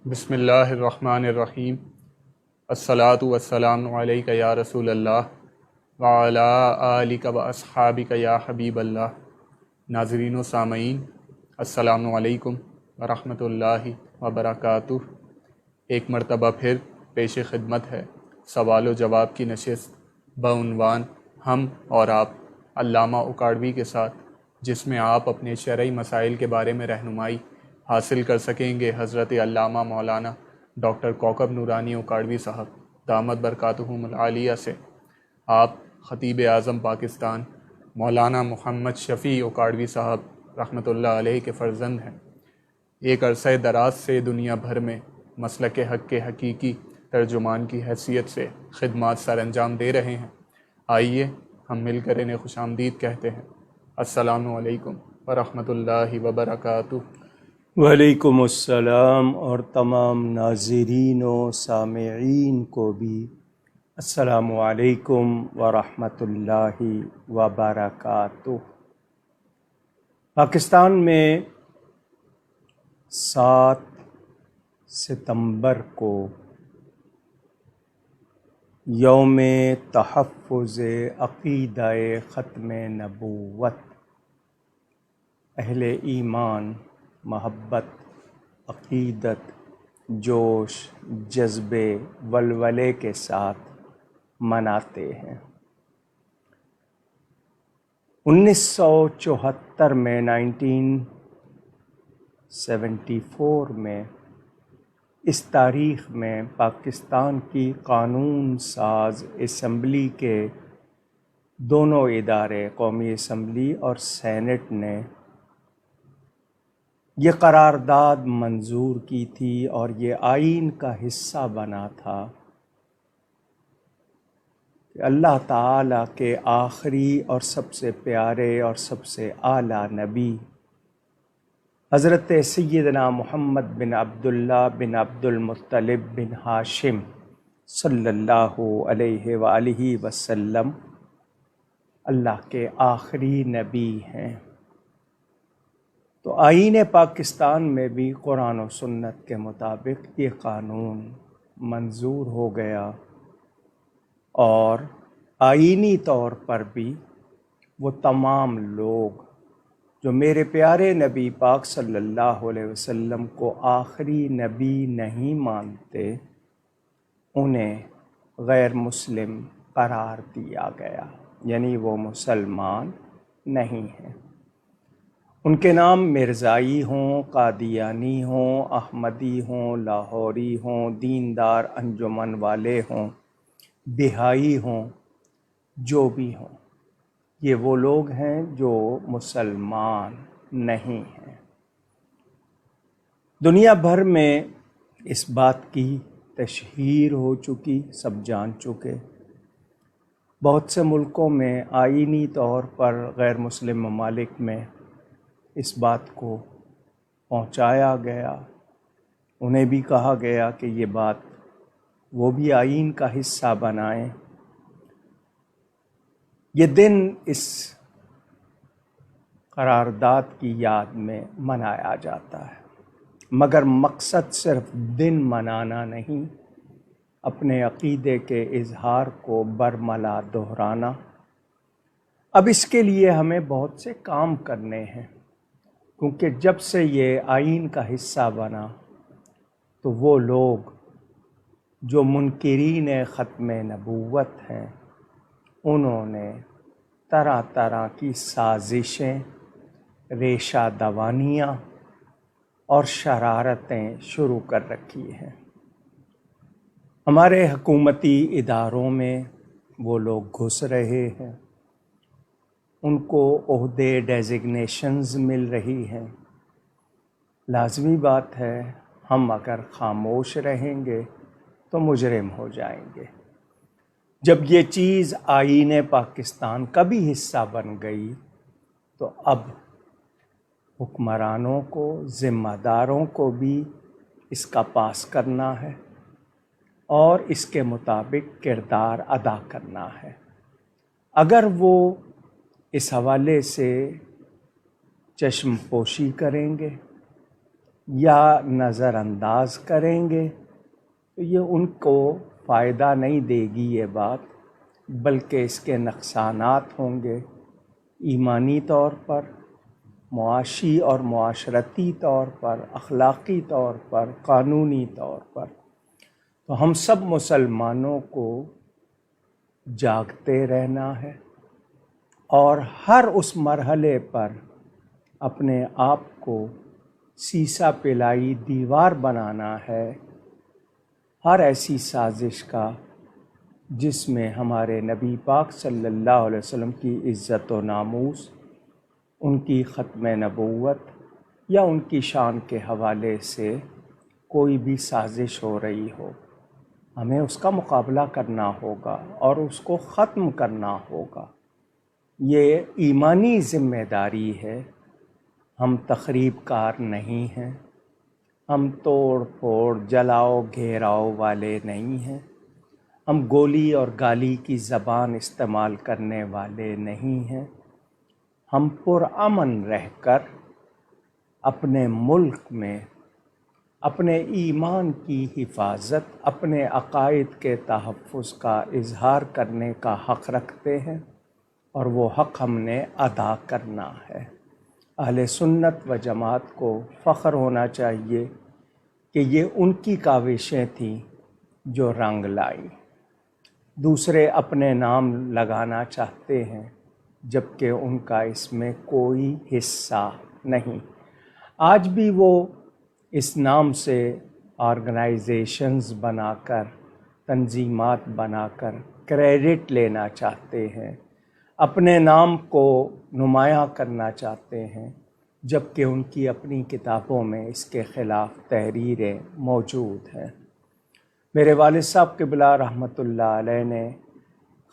بسم اللہ الرحمن الرحیم۔ الصلاۃ والسلام علیک یا رسول اللہ وعلی آلک و اصحابک یا حبیب اللہ۔ ناظرین و سامعین، السلام علیکم ورحمۃ اللہ وبرکاتہ۔ ایک مرتبہ پھر پیش خدمت ہے سوال و جواب کی نشست بعنوان ہم اور آپ علامہ اکاڑوی کے ساتھ، جس میں آپ اپنے شرعی مسائل کے بارے میں رہنمائی حاصل کر سکیں گے حضرت علامہ مولانا ڈاکٹر کوکب نورانی اکاڑوی صاحب دامت برکاتہم العالیہ سے۔ آپ خطیب اعظم پاکستان مولانا محمد شفیع اکاڑوی صاحب رحمۃ اللہ علیہ کے فرزند ہیں۔ ایک عرصہ دراز سے دنیا بھر میں مسلک حق کے حقیقی ترجمان کی حیثیت سے خدمات سر انجام دے رہے ہیں۔ آئیے ہم مل کر انہیں خوش آمدید کہتے ہیں۔ السلام علیکم ورحمۃ اللہ وبرکاتہ۔ وعلیکم السلام، اور تمام ناظرین و سامعین کو بھی السلام علیکم ورحمۃ اللہ وبرکاتہ۔ پاکستان میں 7 ستمبر کو یوم تحفظ عقیدہ ختم نبوت، اہل ایمان محبت، عقیدت، جوش، جذبے، ولولے کے ساتھ مناتے ہیں۔ 1974 میں 1974 میں اس تاریخ میں پاکستان کی قانون ساز اسمبلی کے دونوں ادارے، قومی اسمبلی اور سینٹ نے یہ قرارداد منظور کی تھی اور یہ آئین کا حصہ بنا تھا کہ اللہ تعالیٰ کے آخری اور سب سے پیارے اور سب سے اعلیٰ نبی حضرت سیدنا محمد بن عبداللہ بن عبد المطلب بن ہاشم صلی اللہ علیہ وآلہ وسلم اللہ کے آخری نبی ہیں۔ تو آئین پاکستان میں بھی قرآن و سنت کے مطابق یہ قانون منظور ہو گیا، اور آئینی طور پر بھی وہ تمام لوگ جو میرے پیارے نبی پاک صلی اللہ علیہ وسلم کو آخری نبی نہیں مانتے، انہیں غیر مسلم قرار دیا گیا، یعنی وہ مسلمان نہیں ہیں۔ ان کے نام مرزائی ہوں، قادیانی ہوں، احمدی ہوں، لاہوری ہوں، دیندار انجمن والے ہوں، بہائی ہوں، جو بھی ہوں، یہ وہ لوگ ہیں جو مسلمان نہیں ہیں۔ دنیا بھر میں اس بات کی تشہیر ہو چکی، سب جان چکے۔ بہت سے ملکوں میں آئینی طور پر غیر مسلم ممالک میں اس بات کو پہنچایا گیا، انہیں بھی کہا گیا کہ یہ بات وہ بھی آئین کا حصہ بنائیں۔ یہ دن اس قرارداد کی یاد میں منایا جاتا ہے، مگر مقصد صرف دن منانا نہیں، اپنے عقیدے کے اظہار کو برملا دہرانا۔ اب اس کے لیے ہمیں بہت سے کام کرنے ہیں، کیونکہ جب سے یہ آئین کا حصہ بنا تو وہ لوگ جو منکرین ختم نبوت ہیں، انہوں نے طرح طرح کی سازشیں، ریشہ دوانیاں اور شرارتیں شروع کر رکھی ہیں۔ ہمارے حکومتی اداروں میں وہ لوگ گھس رہے ہیں، ان کو عہدے ڈیزگنیشنز مل رہی ہیں۔ لازمی بات ہے، ہم اگر خاموش رہیں گے تو مجرم ہو جائیں گے۔ جب یہ چیز آئین پاکستان کا بھی حصہ بن گئی تو اب حکمرانوں کو، ذمہ داروں کو بھی اس کا پاس کرنا ہے اور اس کے مطابق کردار ادا کرنا ہے۔ اگر وہ اس حوالے سے چشم پوشی کریں گے یا نظر انداز کریں گے تو یہ ان کو فائدہ نہیں دے گی یہ بات، بلکہ اس کے نقصانات ہوں گے ایمانی طور پر، معاشی اور معاشرتی طور پر، اخلاقی طور پر، قانونی طور پر۔ تو ہم سب مسلمانوں کو جاگتے رہنا ہے اور ہر اس مرحلے پر اپنے آپ کو سیسا پلائی دیوار بنانا ہے، ہر ایسی سازش کا جس میں ہمارے نبی پاک صلی اللہ علیہ وسلم کی عزت و ناموس، ان کی ختم نبوت یا ان کی شان کے حوالے سے کوئی بھی سازش ہو رہی ہو، ہمیں اس کا مقابلہ کرنا ہوگا اور اس کو ختم کرنا ہوگا۔ یہ ایمانی ذمہ داری ہے، ہم تخریب کار نہیں ہیں، ہم توڑ پھوڑ جلاؤ گھیراؤ والے نہیں ہیں، ہم گولی اور گالی کی زبان استعمال کرنے والے نہیں ہیں، ہم پرامن رہ کر اپنے ملک میں اپنے ایمان کی حفاظت، اپنے عقائد کے تحفظ کا اظہار کرنے کا حق رکھتے ہیں، اور وہ حق ہم نے ادا کرنا ہے۔ اہل سنت و جماعت کو فخر ہونا چاہیے کہ یہ ان کی کاوشیں تھیں جو رنگ لائیں۔ دوسرے اپنے نام لگانا چاہتے ہیں جبکہ ان کا اس میں کوئی حصہ نہیں۔ آج بھی وہ اس نام سے آرگنائزیشنز بنا کر، تنظیمات بنا کر کریڈٹ لینا چاہتے ہیں، اپنے نام کو نمایاں کرنا چاہتے ہیں، جبکہ ان کی اپنی کتابوں میں اس کے خلاف تحریریں موجود ہیں۔ میرے والد صاحب قبلہ رحمۃ اللہ علیہ نے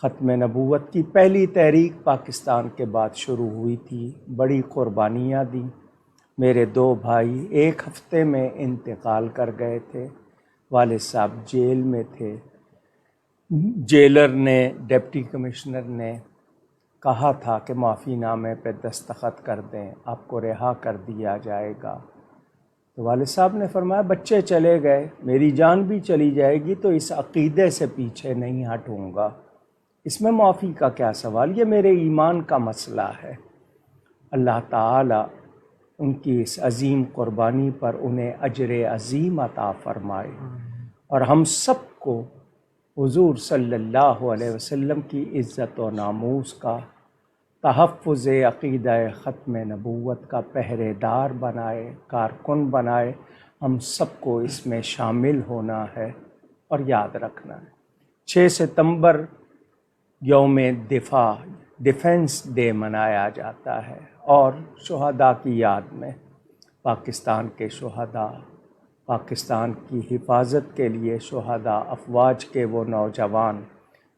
ختم نبوت کی پہلی تحریک پاکستان کے بعد شروع ہوئی تھی، بڑی قربانیاں دیں۔ میرے 2 بھائی ایک ہفتے میں انتقال کر گئے تھے، والد صاحب جیل میں تھے، جیلر نے، ڈپٹی کمشنر نے کہا تھا کہ معافی نامے پہ دستخط کر دیں، آپ کو رہا کر دیا جائے گا۔ تو والد صاحب نے فرمایا بچے چلے گئے، میری جان بھی چلی جائے گی تو اس عقیدے سے پیچھے نہیں ہٹوں گا، اس میں معافی کا کیا سوال، یہ میرے ایمان کا مسئلہ ہے۔ اللہ تعالی ان کی اس عظیم قربانی پر انہیں اجر عظیم عطا فرمائے، اور ہم سب کو حضور صلی اللہ علیہ وسلم کی عزت و ناموس کا، تحفظ عقیدہ ختم نبوت کا پہرے دار بنائے، کارکن بنائے۔ ہم سب کو اس میں شامل ہونا ہے اور یاد رکھنا ہے۔ 6 ستمبر یوم دفاع، ڈیفنس ڈے منایا جاتا ہے، اور شہداء کی یاد میں پاکستان کے شہداء، پاکستان کی حفاظت کے لیے شہداء افواج کے وہ نوجوان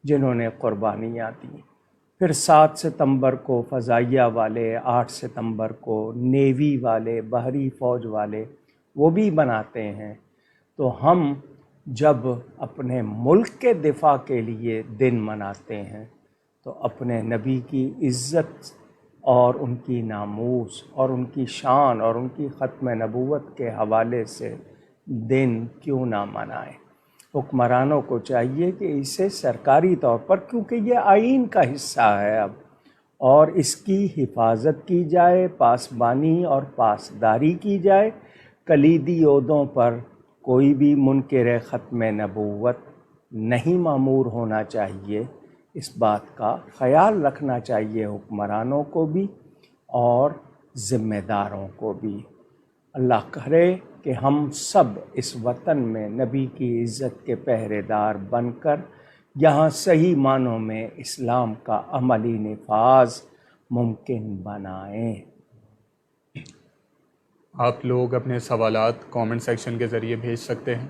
جنہوں نے قربانیاں دیں۔ پھر 7 ستمبر کو فضائیہ والے، 8 ستمبر کو نیوی والے، بحری فوج والے وہ بھی مناتے ہیں۔ تو ہم جب اپنے ملک کے دفاع کے لیے دن مناتے ہیں تو اپنے نبی کی عزت اور ان کی ناموس اور ان کی شان اور ان کی ختم نبوت کے حوالے سے دن کیوں نہ منائیں۔ حکمرانوں کو چاہیے کہ اسے سرکاری طور پر، کیونکہ یہ آئین کا حصہ ہے اب، اور اس کی حفاظت کی جائے، پاسبانی اور پاسداری کی جائے۔ کلیدی عہدوں پر کوئی بھی منکر ختم نبوت نہیں مامور ہونا چاہیے، اس بات کا خیال رکھنا چاہیے حکمرانوں کو بھی اور ذمہ داروں کو بھی۔ اللہ کرے کہ ہم سب اس وطن میں نبی کی عزت کے پہرے دار بن کر یہاں صحیح معنوں میں اسلام کا عملی نفاذ ممکن بنائیں۔ آپ لوگ اپنے سوالات کامنٹ سیکشن کے ذریعے بھیج سکتے ہیں۔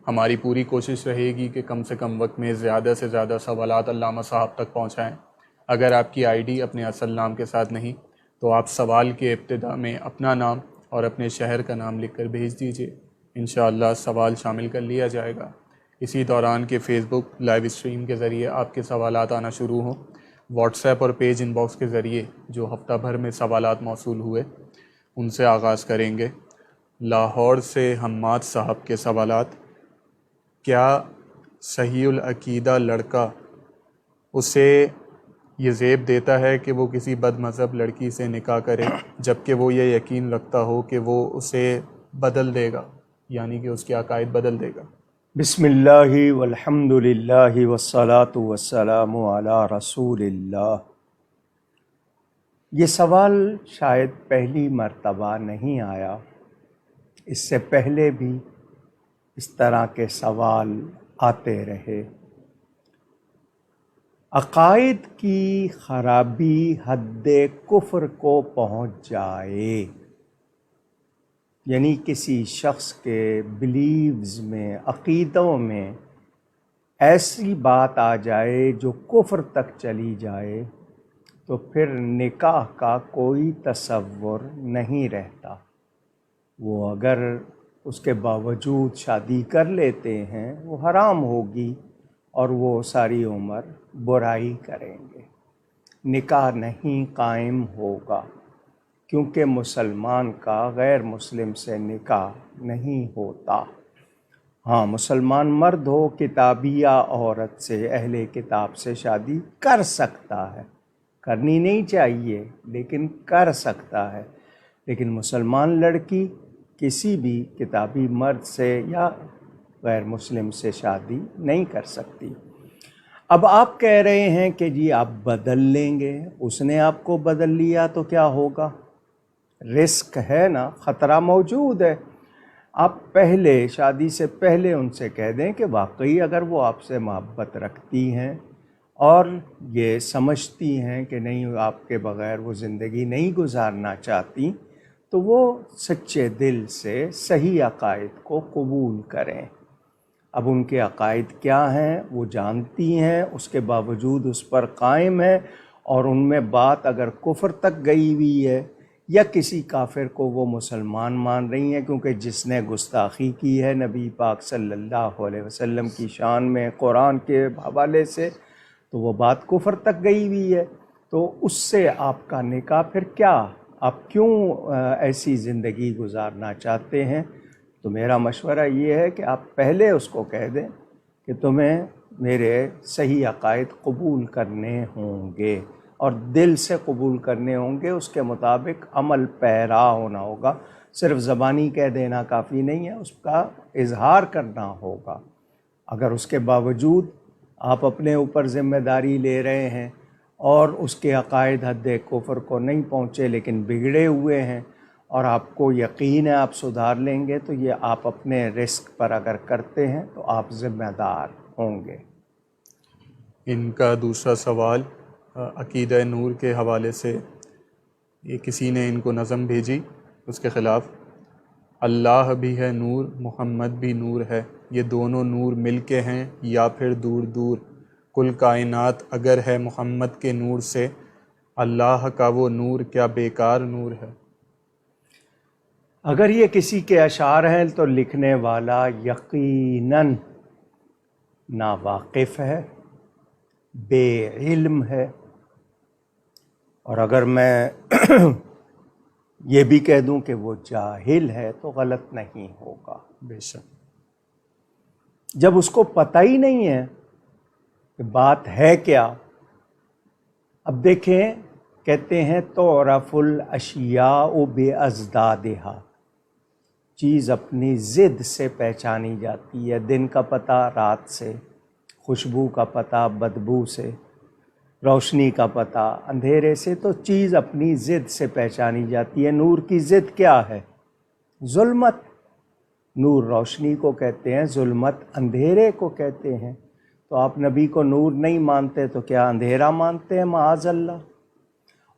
ہماری پوری کوشش رہے گی کہ کم سے کم وقت میں زیادہ سے زیادہ سوالات علامہ صاحب تک پہنچائیں۔ اگر آپ کی آئی ڈی اپنے اصل نام کے ساتھ نہیں تو آپ سوال کے ابتدا میں اپنا نام اور اپنے شہر کا نام لکھ کر بھیج دیجیے، انشاءاللہ سوال شامل کر لیا جائے گا۔ اسی دوران کہ فیس بک لائیو اسٹریم کے ذریعے آپ کے سوالات آنا شروع ہوں، واٹس ایپ اور پیج ان باکس کے ذریعے جو ہفتہ بھر میں سوالات موصول ہوئے ان سے آغاز کریں گے۔ لاہور سے حماد صاحب کے سوالات۔ کیا صحیح العقیدہ لڑکا اسے یہ زیب دیتا ہے کہ وہ کسی بد مذہب لڑکی سے نکاح کرے جبکہ وہ یہ یقین رکھتا ہو کہ وہ اسے بدل دے گا، یعنی کہ اس کے عقائد بدل دے گا؟ بسم اللہ والحمد للہ والصلاة والسلام علی رسول اللہ۔ یہ سوال شاید پہلی مرتبہ نہیں آیا، اس سے پہلے بھی اس طرح کے سوال آتے رہے۔ عقائد کی خرابی حد کفر کو پہنچ جائے، یعنی کسی شخص کے بلیوز میں، عقیدوں میں ایسی بات آ جائے جو کفر تک چلی جائے، تو پھر نکاح کا کوئی تصور نہیں رہتا۔ وہ اگر اس کے باوجود شادی کر لیتے ہیں وہ حرام ہوگی اور وہ ساری عمر برائی کریں گے، نکاح نہیں قائم ہوگا، کیونکہ مسلمان کا غیر مسلم سے نکاح نہیں ہوتا۔ ہاں، مسلمان مرد ہو کتابیہ عورت سے، اہل کتاب سے شادی کر سکتا ہے، کرنی نہیں چاہیے لیکن کر سکتا ہے، لیکن مسلمان لڑکی کسی بھی کتابی مرد سے یا غیر مسلم سے شادی نہیں کر سکتی۔ اب آپ کہہ رہے ہیں کہ جی آپ بدل لیں گے، اس نے آپ کو بدل لیا تو کیا ہوگا؟ رسک ہے نا، خطرہ موجود ہے۔ آپ پہلے شادی سے پہلے ان سے کہہ دیں کہ واقعی اگر وہ آپ سے محبت رکھتی ہیں اور یہ سمجھتی ہیں کہ نہیں آپ کے بغیر وہ زندگی نہیں گزارنا چاہتی، تو وہ سچے دل سے صحیح عقائد کو قبول کریں۔ اب ان کے عقائد کیا ہیں وہ جانتی ہیں، اس کے باوجود اس پر قائم ہے، اور ان میں بات اگر کفر تک گئی ہوئی ہے یا کسی کافر کو وہ مسلمان مان رہی ہیں، کیونکہ جس نے گستاخی کی ہے نبی پاک صلی اللہ علیہ وسلم کی شان میں قرآن کے حوالے سے، تو وہ بات کفر تک گئی ہوئی ہے، تو اس سے آپ کا نکاح پھر کیا؟ آپ کیوں ایسی زندگی گزارنا چاہتے ہیں؟ تو میرا مشورہ یہ ہے کہ آپ پہلے اس کو کہہ دیں کہ تمہیں میرے صحیح عقائد قبول کرنے ہوں گے، اور دل سے قبول کرنے ہوں گے، اس کے مطابق عمل پیرا ہونا ہوگا۔ صرف زبانی کہہ دینا کافی نہیں ہے، اس کا اظہار کرنا ہوگا۔ اگر اس کے باوجود آپ اپنے اوپر ذمہ داری لے رہے ہیں اور اس کے عقائد حد کفر کو نہیں پہنچے لیکن بگڑے ہوئے ہیں، اور آپ کو یقین ہے آپ سدھار لیں گے، تو یہ آپ اپنے رسک پر اگر کرتے ہیں تو آپ ذمہ دار ہوں گے۔ ان کا دوسرا سوال عقیدہ نور کے حوالے سے، یہ کسی نے ان کو نظم بھیجی، اس کے خلاف: اللہ بھی ہے نور، محمد بھی نور ہے، یہ دونوں نور مل کے ہیں یا پھر دور دور؟ کل کائنات اگر ہے محمد کے نور سے، اللہ کا وہ نور کیا بیکار نور ہے؟ اگر یہ کسی کے اشعار ہیں تو لکھنے والا یقیناً ناواقف ہے، بے علم ہے، اور اگر میں یہ بھی کہہ دوں کہ وہ جاہل ہے تو غلط نہیں ہوگا۔ بے شک۔ جب اس کو پتہ ہی نہیں ہے کہ بات ہے کیا، اب دیکھیں کہتے ہیں تعرف الاشیاء بازدادہا، چیز اپنی ضد سے پہچانی جاتی ہے، دن کا پتہ رات سے، خوشبو کا پتہ بدبو سے، روشنی کا پتہ اندھیرے سے، تو چیز اپنی ضد سے پہچانی جاتی ہے۔ نور کی ضد کیا ہے؟ ظلمت۔ نور روشنی کو کہتے ہیں، ظلمت اندھیرے کو کہتے ہیں۔ تو آپ نبی کو نور نہیں مانتے تو کیا اندھیرا مانتے ہیں؟ معاذ اللہ۔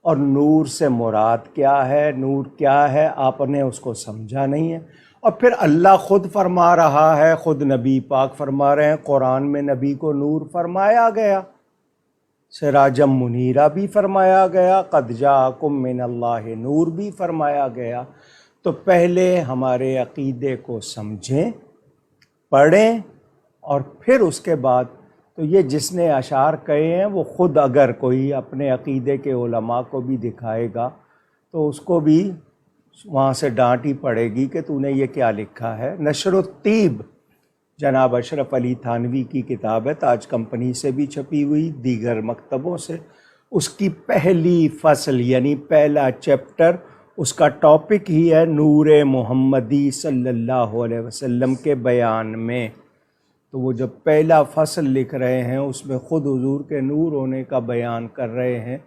اور نور سے مراد کیا ہے، نور کیا ہے، آپ نے اس کو سمجھا نہیں ہے۔ اور پھر اللہ خود فرما رہا ہے، خود نبی پاک فرما رہے ہیں، قرآن میں نبی کو نور فرمایا گیا، سراجم منیرہ بھی فرمایا گیا، قد جاءکم من اللہ نور بھی فرمایا گیا۔ تو پہلے ہمارے عقیدے کو سمجھیں، پڑھیں، اور پھر اس کے بعد تو یہ جس نے اشعار کہے ہیں وہ خود اگر کوئی اپنے عقیدے کے علماء کو بھی دکھائے گا تو اس کو بھی وہاں سے ڈانٹ ہی پڑے گی کہ تو نے یہ کیا لکھا ہے۔ نشر الطیب جناب اشرف علی تھانوی کی کتاب ہے، تاج کمپنی سے بھی چھپی ہوئی، دیگر مکتبوں سے۔ اس کی پہلی فصل یعنی پہلا چیپٹر، اس کا ٹاپک ہی ہے نور محمدی صلی اللہ علیہ وسلم کے بیان میں۔ تو وہ جب پہلا فصل لکھ رہے ہیں اس میں خود حضور کے نور ہونے کا بیان کر رہے ہیں،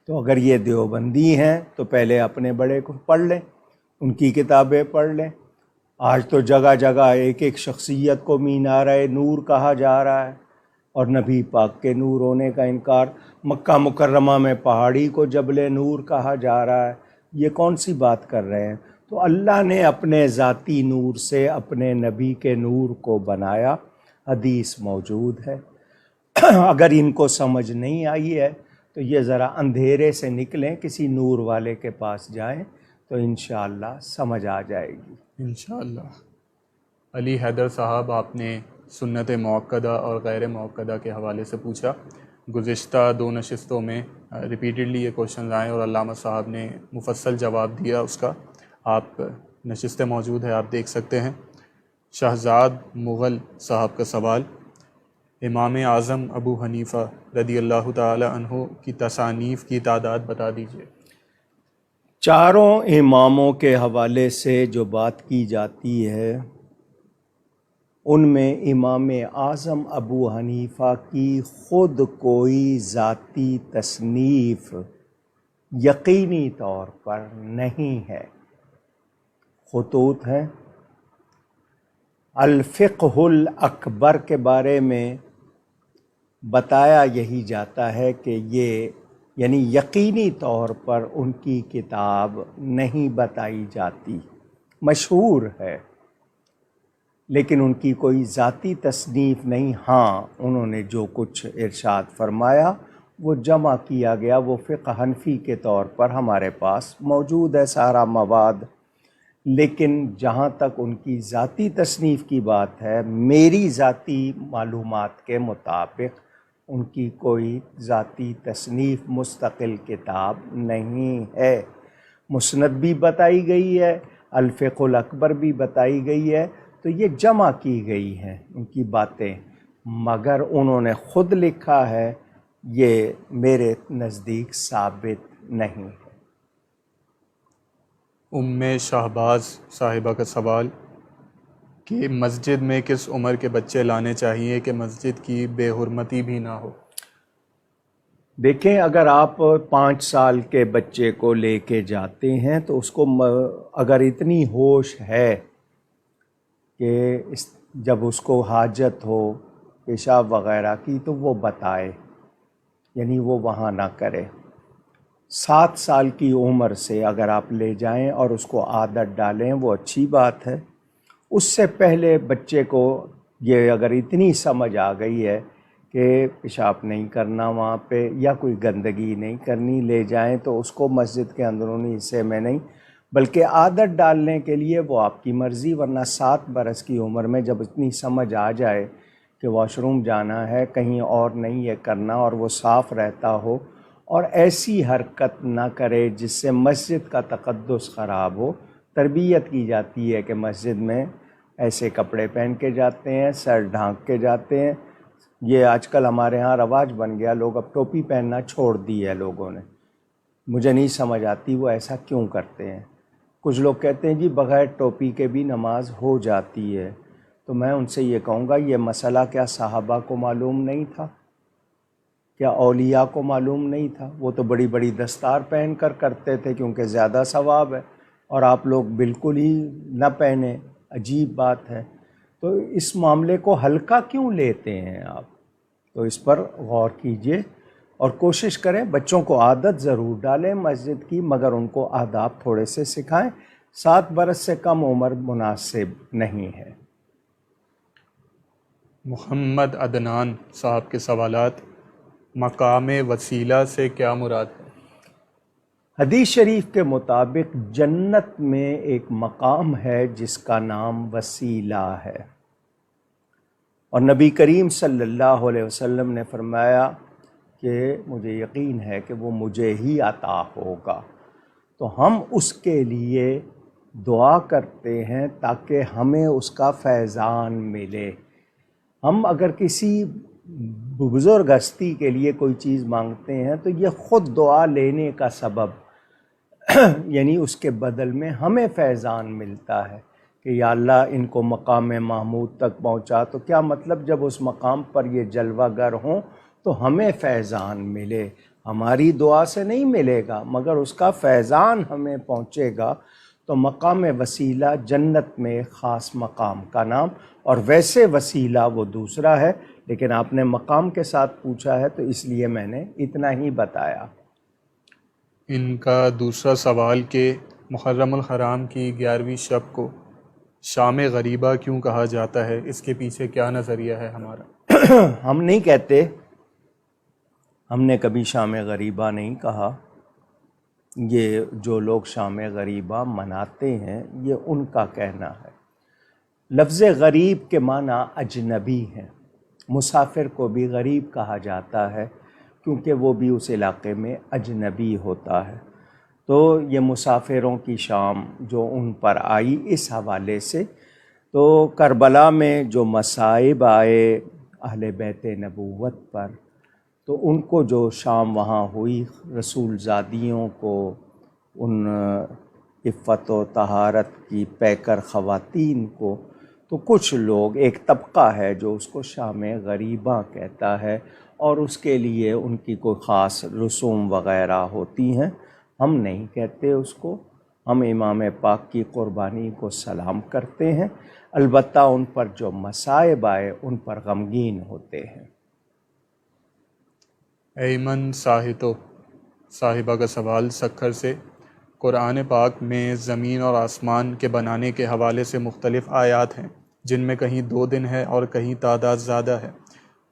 تو اگر یہ دیوبندی ہیں تو پہلے اپنے بڑے کو پڑھ لیں، ان کی کتابیں پڑھ لیں۔ آج تو جگہ جگہ ایک ایک شخصیت کو مینار نور کہا جا رہا ہے، اور نبی پاک کے نور ہونے کا انکار۔ مکہ مکرمہ میں پہاڑی کو جبل نور کہا جا رہا ہے۔ یہ کون سی بات کر رہے ہیں؟ تو اللہ نے اپنے ذاتی نور سے اپنے نبی کے نور کو بنایا، حدیث موجود ہے۔ اگر ان کو سمجھ نہیں آئی ہے تو یہ ذرا اندھیرے سے نکلیں، کسی نور والے کے پاس جائیں تو انشاءاللہ سمجھ آ جائے گی انشاءاللہ۔ علی حیدر صاحب، آپ نے سنت موقدہ اور غیر موقدہ کے حوالے سے پوچھا۔ گزشتہ 2 نشستوں میں ریپیٹڈلی یہ کوشچنز آئے اور علامہ صاحب نے مفصل جواب دیا اس کا۔ آپ نشستیں موجود ہے، آپ دیکھ سکتے ہیں۔ شہزاد مغل صاحب کا سوال، امام اعظم ابو حنیفہ رضی اللہ تعالی عنہ کی تصانیف کی تعداد بتا دیجیے۔ چاروں اماموں کے حوالے سے جو بات کی جاتی ہے ان میں امام اعظم ابو حنیفہ کی خود کوئی ذاتی تصنیف یقینی طور پر نہیں ہے۔ خطوط ہیں۔ الفقہ الاکبر کے بارے میں بتایا یہی جاتا ہے کہ یہ یعنی یقینی طور پر ان کی کتاب نہیں بتائی جاتی، مشہور ہے لیکن ان کی کوئی ذاتی تصنیف نہیں۔ ہاں، انہوں نے جو کچھ ارشاد فرمایا وہ جمع کیا گیا، وہ فقہ حنفی کے طور پر ہمارے پاس موجود ہے سارا مواد، لیکن جہاں تک ان کی ذاتی تصنیف کی بات ہے، میری ذاتی معلومات کے مطابق ان کی کوئی ذاتی تصنیف مستقل کتاب نہیں ہے۔ مسند بھی بتائی گئی ہے، الفقہ الاکبر بھی بتائی گئی ہے، تو یہ جمع کی گئی ہیں ان کی باتیں، مگر انہوں نے خود لکھا ہے یہ میرے نزدیک ثابت نہیں ہے۔ ام شہباز صاحبہ کا سوال کہ مسجد میں کس عمر کے بچے لانے چاہیے کہ مسجد کی بے حرمتی بھی نہ ہو؟ دیکھیں، اگر آپ 5 سال کے بچے کو لے کے جاتے ہیں تو اس کو اگر اتنی ہوش ہے کہ جب اس کو حاجت ہو پیشاب وغیرہ کی تو وہ بتائے، یعنی وہ وہاں نہ کرے۔ 7 سال کی عمر سے اگر آپ لے جائیں اور اس کو عادت ڈالیں وہ اچھی بات ہے۔ اس سے پہلے بچے کو یہ اگر اتنی سمجھ آ گئی ہے کہ پیشاب نہیں کرنا وہاں پہ یا کوئی گندگی نہیں کرنی، لے جائیں تو اس کو مسجد کے اندرونی حصے میں نہیں، بلکہ عادت ڈالنے کے لیے وہ آپ کی مرضی، ورنہ 7 برس کی عمر میں جب اتنی سمجھ آ جائے کہ واش روم جانا ہے، کہیں اور نہیں یہ کرنا، اور وہ صاف رہتا ہو اور ایسی حرکت نہ کرے جس سے مسجد کا تقدس خراب ہو۔ تربیت کی جاتی ہے کہ مسجد میں ایسے کپڑے پہن کے جاتے ہیں، سر ڈھانک کے جاتے ہیں۔ یہ آج کل ہمارے ہاں رواج بن گیا، لوگ اب ٹوپی پہننا چھوڑ دی ہے لوگوں نے۔ مجھے نہیں سمجھ آتی وہ ایسا کیوں کرتے ہیں۔ کچھ لوگ کہتے ہیں جی بغیر ٹوپی کے بھی نماز ہو جاتی ہے، تو میں ان سے یہ کہوں گا یہ مسئلہ کیا صحابہ کو معلوم نہیں تھا؟ کیا اولیاء کو معلوم نہیں تھا؟ وہ تو بڑی بڑی دستار پہن کر کرتے تھے کیونکہ زیادہ ثواب ہے، اور آپ لوگ بالکل ہی نہ پہنے، عجیب بات ہے۔ تو اس معاملے کو ہلکا کیوں لیتے ہیں آپ؟ تو اس پر غور کیجئے اور کوشش کریں، بچوں کو عادت ضرور ڈالیں مسجد کی، مگر ان کو آداب تھوڑے سے سکھائیں۔ 7 برس سے کم عمر مناسب نہیں ہے۔ محمد عدنان صاحب کے سوالات، مقام وسیلہ سے کیا مراد ہے؟ حدیث شریف کے مطابق جنت میں ایک مقام ہے جس کا نام وسیلہ ہے، اور نبی کریم صلی اللہ علیہ وسلم نے فرمایا کہ مجھے یقین ہے کہ وہ مجھے ہی عطا ہوگا، تو ہم اس کے لیے دعا کرتے ہیں تاکہ ہمیں اس کا فیضان ملے۔ ہم اگر کسی بزرگ ہستی کے لیے کوئی چیز مانگتے ہیں تو یہ خود دعا لینے کا سبب یعنی اس کے بدل میں ہمیں فیضان ملتا ہے کہ یا اللہ ان کو مقام محمود تک پہنچا۔ تو کیا مطلب جب اس مقام پر یہ جلوہ گر ہوں تو ہمیں فیضان ملے، ہماری دعا سے نہیں ملے گا مگر اس کا فیضان ہمیں پہنچے گا۔ تو مقام وسیلہ جنت میں خاص مقام کا نام، اور ویسے وسیلہ وہ دوسرا ہے، لیکن آپ نے مقام کے ساتھ پوچھا ہے تو اس لیے میں نے اتنا ہی بتایا۔ ان کا دوسرا سوال کہ محرم الحرام کی 11ویں شب کو شام غریبہ کیوں کہا جاتا ہے، اس کے پیچھے کیا نظریہ ہے ہمارا؟ ہم نہیں کہتے، ہم نے کبھی شام غریبہ نہیں کہا۔ یہ جو لوگ شام غریبہ مناتے ہیں یہ ان کا کہنا ہے۔ لفظ غریب کے معنی اجنبی ہیں، مسافر کو بھی غریب کہا جاتا ہے کیونکہ وہ بھی اس علاقے میں اجنبی ہوتا ہے۔ تو یہ مسافروں کی شام جو ان پر آئی اس حوالے سے، تو کربلا میں جو مصائب آئے اہل بیت نبوت پر، تو ان کو جو شام وہاں ہوئی، رسول زادیوں کو، ان عفت و طہارت کی پیکر خواتین کو، تو کچھ لوگ، ایک طبقہ ہے جو اس کو شام غریبہ کہتا ہے، اور اس کے لیے ان کی کوئی خاص رسوم وغیرہ ہوتی ہیں۔ ہم نہیں کہتے اس کو، ہم امام پاک کی قربانی کو سلام کرتے ہیں، البتہ ان پر جو مصائب آئے ان پر غمگین ہوتے ہیں۔ ایمن ساہتو صاحبہ کا سوال سکھر سے، قرآن پاک میں زمین اور آسمان کے بنانے کے حوالے سے مختلف آیات ہیں جن میں کہیں 2 دن ہے اور کہیں تعداد زیادہ ہے،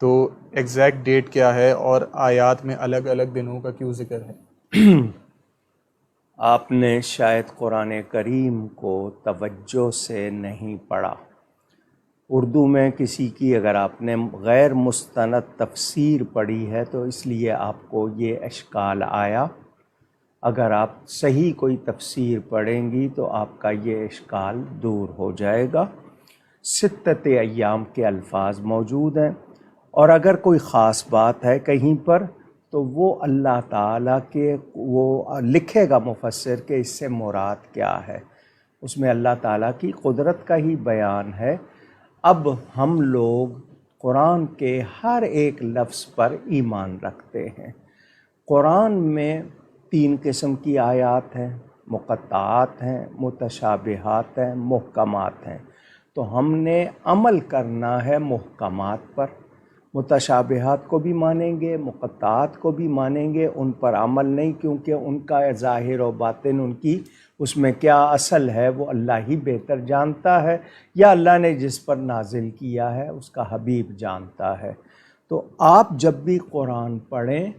تو ایگزیکٹ ڈیٹ کیا ہے اور آیات میں الگ الگ دنوں کا کیوں ذکر ہے؟ آپ نے شاید قرآن کریم کو توجہ سے نہیں پڑھا۔ اردو میں کسی کی اگر آپ نے غیر مستند تفسیر پڑھی ہے تو اس لیے آپ کو یہ اشکال آیا۔ اگر آپ صحیح کوئی تفسیر پڑھیں گی تو آپ کا یہ اشکال دور ہو جائے گا۔ 6 ایام کے الفاظ موجود ہیں، اور اگر کوئی خاص بات ہے کہیں پر تو وہ اللہ تعالیٰ کے وہ لکھے گا مفسر کہ اس سے مراد کیا ہے، اس میں اللہ تعالیٰ کی قدرت کا ہی بیان ہے۔ اب ہم لوگ قرآن کے ہر ایک لفظ پر ایمان رکھتے ہیں۔ قرآن میں 3 قسم کی آیات ہیں، مقطعات ہیں، متشابہات ہیں، محکمات ہیں۔ تو ہم نے عمل کرنا ہے محکمات پر، متشابہات کو بھی مانیں گے، مقطعات کو بھی مانیں گے، ان پر عمل نہیں، کیونکہ ان کا ظاہر و باطن، ان کی اس میں کیا اصل ہے وہ اللہ ہی بہتر جانتا ہے، یا اللہ نے جس پر نازل کیا ہے اس کا حبیب جانتا ہے۔ تو آپ جب بھی قرآن پڑھیں،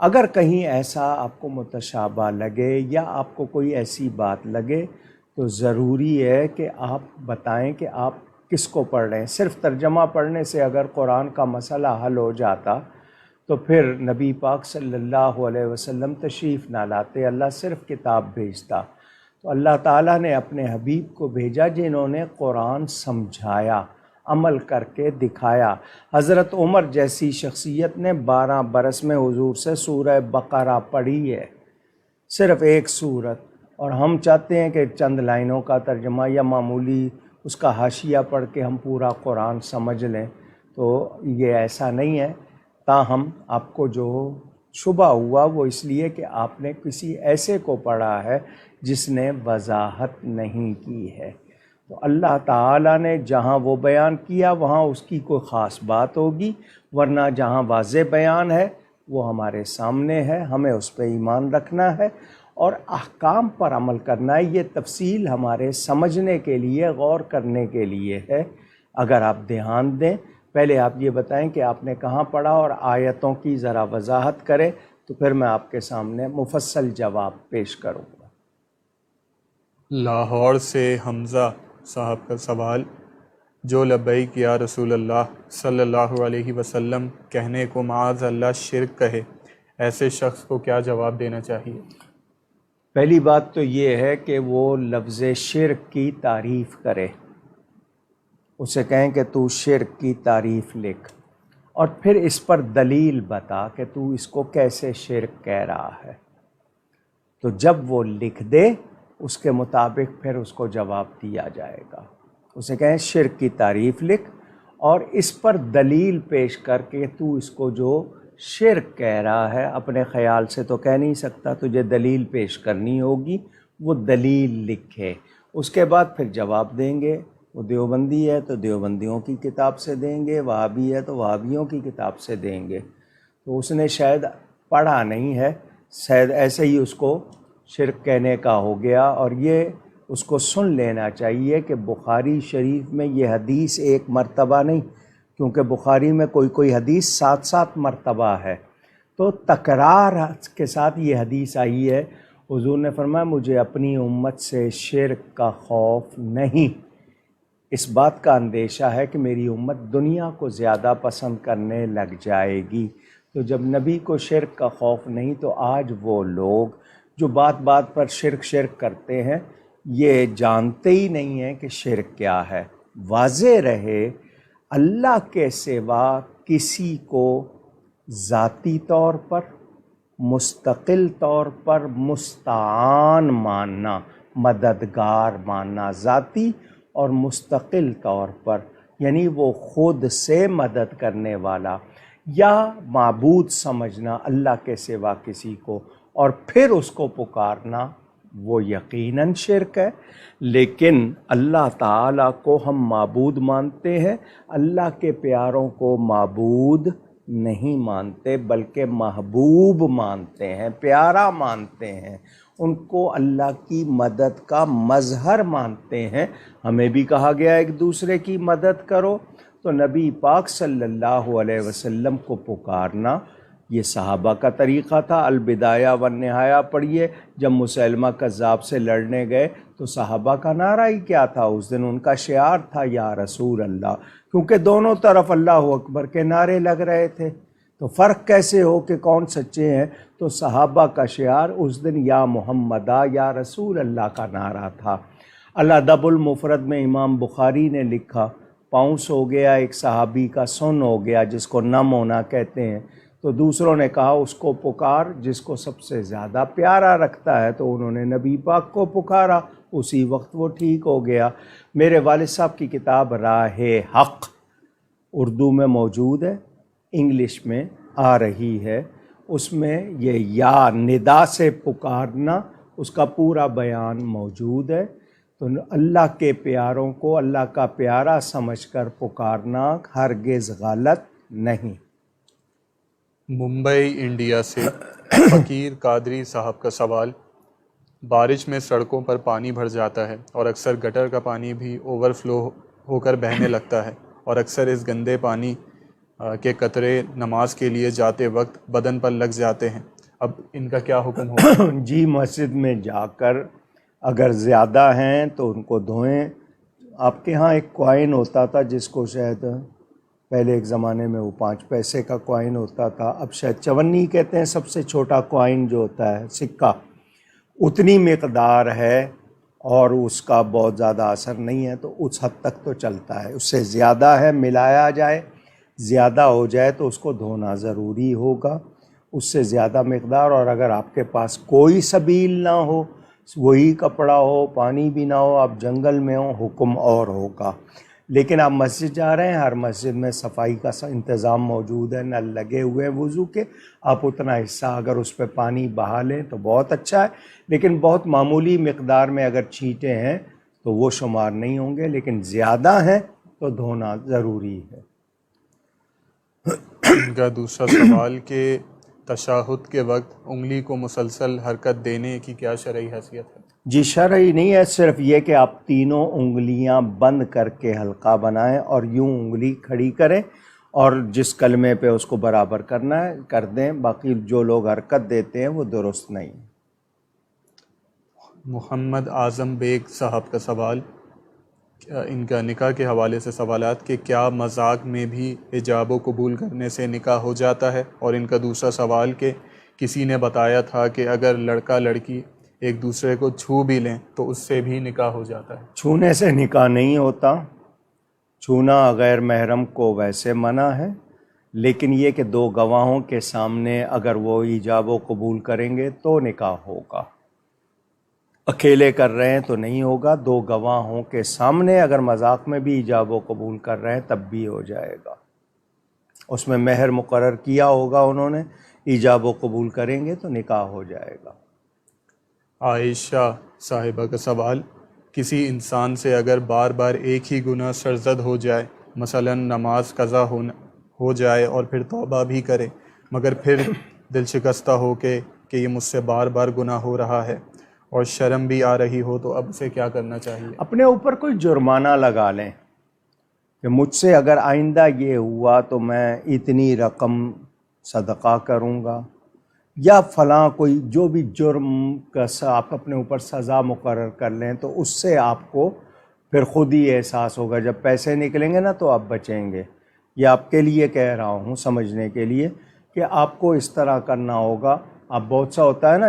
اگر کہیں ایسا آپ کو متشابہ لگے یا آپ کو کوئی ایسی بات لگے تو ضروری ہے کہ آپ بتائیں کہ آپ کس کو پڑھ رہے ہیں۔ صرف ترجمہ پڑھنے سے اگر قرآن کا مسئلہ حل ہو جاتا تو پھر نبی پاک صلی اللہ علیہ وسلم تشریف نہ لاتے، اللہ صرف کتاب بھیجتا۔ تو اللہ تعالیٰ نے اپنے حبیب کو بھیجا جنہوں نے قرآن سمجھایا، عمل کر کے دکھایا۔ حضرت عمر جیسی شخصیت نے 12 برس میں حضور سے سورہ بقرہ پڑھی ہے، صرف ایک سورت، اور ہم چاہتے ہیں کہ چند لائنوں کا ترجمہ یا معمولی اس کا حاشیہ پڑھ کے ہم پورا قرآن سمجھ لیں، تو یہ ایسا نہیں ہے۔ تاہم آپ کو جو شبہ ہوا وہ اس لیے کہ آپ نے کسی ایسے کو پڑھا ہے جس نے وضاحت نہیں کی ہے۔ تو اللہ تعالیٰ نے جہاں وہ بیان کیا وہاں اس کی کوئی خاص بات ہوگی، ورنہ جہاں واضح بیان ہے وہ ہمارے سامنے ہے، ہمیں اس پہ ایمان رکھنا ہے اور احکام پر عمل کرنا ہے۔ یہ تفصیل ہمارے سمجھنے کے لیے، غور کرنے کے لیے ہے۔ اگر آپ دھیان دیں، پہلے آپ یہ بتائیں کہ آپ نے کہاں پڑھا اور آیتوں کی ذرا وضاحت کریں، تو پھر میں آپ کے سامنے مفصل جواب پیش کروں گا۔ لاہور سے حمزہ صاحب کا سوال، جو لبیک یا رسول اللہ صلی اللہ علیہ وسلم کہنے کو معاذ اللہ شرک کہے، ایسے شخص کو کیا جواب دینا چاہیے؟ پہلی بات تو یہ ہے کہ وہ لفظ شرک کی تعریف کرے، اسے کہیں کہ تو شرک کی تعریف لکھ، اور پھر اس پر دلیل بتا کہ تو اس کو کیسے شرک کہہ رہا ہے۔ تو جب وہ لکھ دے اس کے مطابق پھر اس کو جواب دیا جائے گا۔ اسے کہیں شرک کی تعریف لکھ اور اس پر دلیل پیش کر کے تو اس کو جو شرک کہہ رہا ہے اپنے خیال سے تو کہہ نہیں سکتا، تجھے دلیل پیش کرنی ہوگی، وہ دلیل لکھے، اس کے بعد پھر جواب دیں گے۔ وہ دیوبندی ہے تو دیوبندیوں کی کتاب سے دیں گے، وہابی ہے تو وہابیوں کی کتاب سے دیں گے۔ تو اس نے شاید پڑھا نہیں ہے، شاید ایسے ہی اس کو شرک کہنے کا ہو گیا، اور یہ اس کو سن لینا چاہیے کہ بخاری شریف میں یہ حدیث ایک مرتبہ نہیں، کیونکہ بخاری میں کوئی حدیث 7 مرتبہ ہے، تو تکرار کے ساتھ یہ حدیث آئی ہے۔ حضور نے فرمایا مجھے اپنی امت سے شرک کا خوف نہیں، اس بات کا اندیشہ ہے کہ میری امت دنیا کو زیادہ پسند کرنے لگ جائے گی۔ تو جب نبی کو شرک کا خوف نہیں تو آج وہ لوگ جو بات بات پر شرک کرتے ہیں یہ جانتے ہی نہیں ہیں کہ شرک کیا ہے۔ واضح رہے اللہ کے سوا کسی کو ذاتی طور پر، مستقل طور پر مستعان ماننا، مددگار ماننا، ذاتی اور مستقل طور پر، یعنی وہ خود سے مدد کرنے والا، یا معبود سمجھنا اللہ کے سوا کسی کو اور پھر اس کو پکارنا، وہ یقیناً شرک ہے۔ لیکن اللہ تعالیٰ کو ہم معبود مانتے ہیں، اللہ کے پیاروں کو معبود نہیں مانتے بلکہ محبوب مانتے ہیں، پیارا مانتے ہیں، ان کو اللہ کی مدد کا مظہر مانتے ہیں۔ ہمیں بھی کہا گیا ایک دوسرے کی مدد کرو، تو نبی پاک صلی اللہ علیہ وسلم کو پکارنا یہ صحابہ کا طریقہ تھا۔ البدایہ والنہایہ پڑھیے، جب مسیلمہ کذاب سے لڑنے گئے تو صحابہ کا نعرہ ہی کیا تھا اس دن؟ ان کا شعار تھا یا رسول اللہ، کیونکہ دونوں طرف اللہ اکبر کے نعرے لگ رہے تھے، تو فرق کیسے ہو کہ کون سچے ہیں؟ تو صحابہ کا شعار اس دن یا محمدہ یا رسول اللہ کا نعرہ تھا۔ الادب المفرد میں امام بخاری نے لکھا، پاؤنس ہو گیا ایک صحابی کا، سن ہو گیا جس کو نم ہونا کہتے ہیں، تو دوسروں نے کہا اس کو پکار جس کو سب سے زیادہ پیارا رکھتا ہے، تو انہوں نے نبی پاک کو پکارا، اسی وقت وہ ٹھیک ہو گیا۔ میرے والد صاحب کی کتاب راہ حق اردو میں موجود ہے، انگلش میں آ رہی ہے، اس میں یہ یا ندا سے پکارنا اس کا پورا بیان موجود ہے۔ تو اللہ کے پیاروں کو اللہ کا پیارا سمجھ کر پکارنا ہرگز غلط نہیں۔ ممبئی انڈیا سے فقیر قادری صاحب کا سوال، بارش میں سڑکوں پر پانی بھر جاتا ہے اور اکثر گٹر کا پانی بھی اوور فلو ہو کر بہنے لگتا ہے، اور اکثر اس گندے پانی کے قطرے نماز کے لیے جاتے وقت بدن پر لگ جاتے ہیں، اب ان کا کیا حکم ہوگا؟ جی مسجد میں جا کر اگر زیادہ ہیں تو ان کو دھوئیں۔ آپ کے ہاں ایک کوائن ہوتا تھا جس کو شاید پہلے ایک زمانے میں وہ 5 پیسے کا کوائن ہوتا تھا، اب شاید 54 کہتے ہیں، سب سے چھوٹا کوائن جو ہوتا ہے سکہ، اتنی مقدار ہے اور اس کا بہت زیادہ اثر نہیں ہے، تو اس حد تک تو چلتا ہے۔ اس سے زیادہ ہے ملایا جائے، زیادہ ہو جائے تو اس کو دھونا ضروری ہوگا، اس سے زیادہ مقدار، اور اگر آپ کے پاس کوئی سبیل نہ ہو، وہی کپڑا ہو، پانی بھی نہ ہو، آپ جنگل میں ہوں، حکم اور ہوگا۔ لیکن آپ مسجد جا رہے ہیں، ہر مسجد میں صفائی کا انتظام موجود ہے، نل لگے ہوئے ہیں وضو کے، آپ اتنا حصہ اگر اس پہ پانی بہا لیں تو بہت اچھا ہے، لیکن بہت معمولی مقدار میں اگر چھینٹے ہیں تو وہ شمار نہیں ہوں گے، لیکن زیادہ ہیں تو دھونا ضروری ہے۔ ان کا دوسرا سوال کہ تشہد کے وقت انگلی کو مسلسل حرکت دینے کی کیا شرعی حیثیت ہے؟ جی شرعی نہیں ہے، صرف یہ کہ آپ تینوں انگلیاں بند کر کے حلقہ بنائیں اور یوں انگلی کھڑی کریں، اور جس کلمے پہ اس کو برابر کرنا ہے کر دیں، باقی جو لوگ حرکت دیتے ہیں وہ درست نہیں۔ محمد اعظم بیگ صاحب کا سوال، ان کا نکاح کے حوالے سے سوالات کہ کیا مذاق میں بھی حجاب و قبول کرنے سے نکاح ہو جاتا ہے؟ اور ان کا دوسرا سوال کہ کسی نے بتایا تھا کہ اگر لڑکا لڑکی ایک دوسرے کو چھو بھی لیں تو اس سے بھی نکاح ہو جاتا ہے؟ چھونے سے نکاح نہیں ہوتا، چھونا غیر محرم کو ویسے منع ہے، لیکن یہ کہ دو گواہوں کے سامنے اگر وہ ایجاب و قبول کریں گے تو نکاح ہوگا، اکیلے کر رہے ہیں تو نہیں ہوگا، دو گواہوں کے سامنے اگر مذاق میں بھی ایجاب و قبول کر رہے ہیں تب بھی ہو جائے گا، اس میں مہر مقرر کیا ہوگا انہوں نے، ایجاب و قبول کریں گے تو نکاح ہو جائے گا۔ عائشہ صاحبہ کا سوال، کسی انسان سے اگر بار بار ایک ہی گناہ سرزد ہو جائے، مثلا نماز قضا ہو جائے اور پھر توبہ بھی کرے، مگر پھر دل شکستہ ہو کہ یہ مجھ سے بار بار گناہ ہو رہا ہے اور شرم بھی آ رہی ہو، تو اب اسے کیا کرنا چاہیے؟ اپنے اوپر کوئی جرمانہ لگا لیں کہ مجھ سے اگر آئندہ یہ ہوا تو میں اتنی رقم صدقہ کروں گا، یا فلاں کوئی جو بھی جرم کا آپ اپنے اوپر سزا مقرر کر لیں تو اس سے آپ کو پھر خود ہی احساس ہوگا، جب پیسے نکلیں گے نا تو آپ بچیں گے۔ یہ آپ کے لیے کہہ رہا ہوں سمجھنے کے لیے کہ آپ کو اس طرح کرنا ہوگا۔ آپ بہت سا ہوتا ہے نا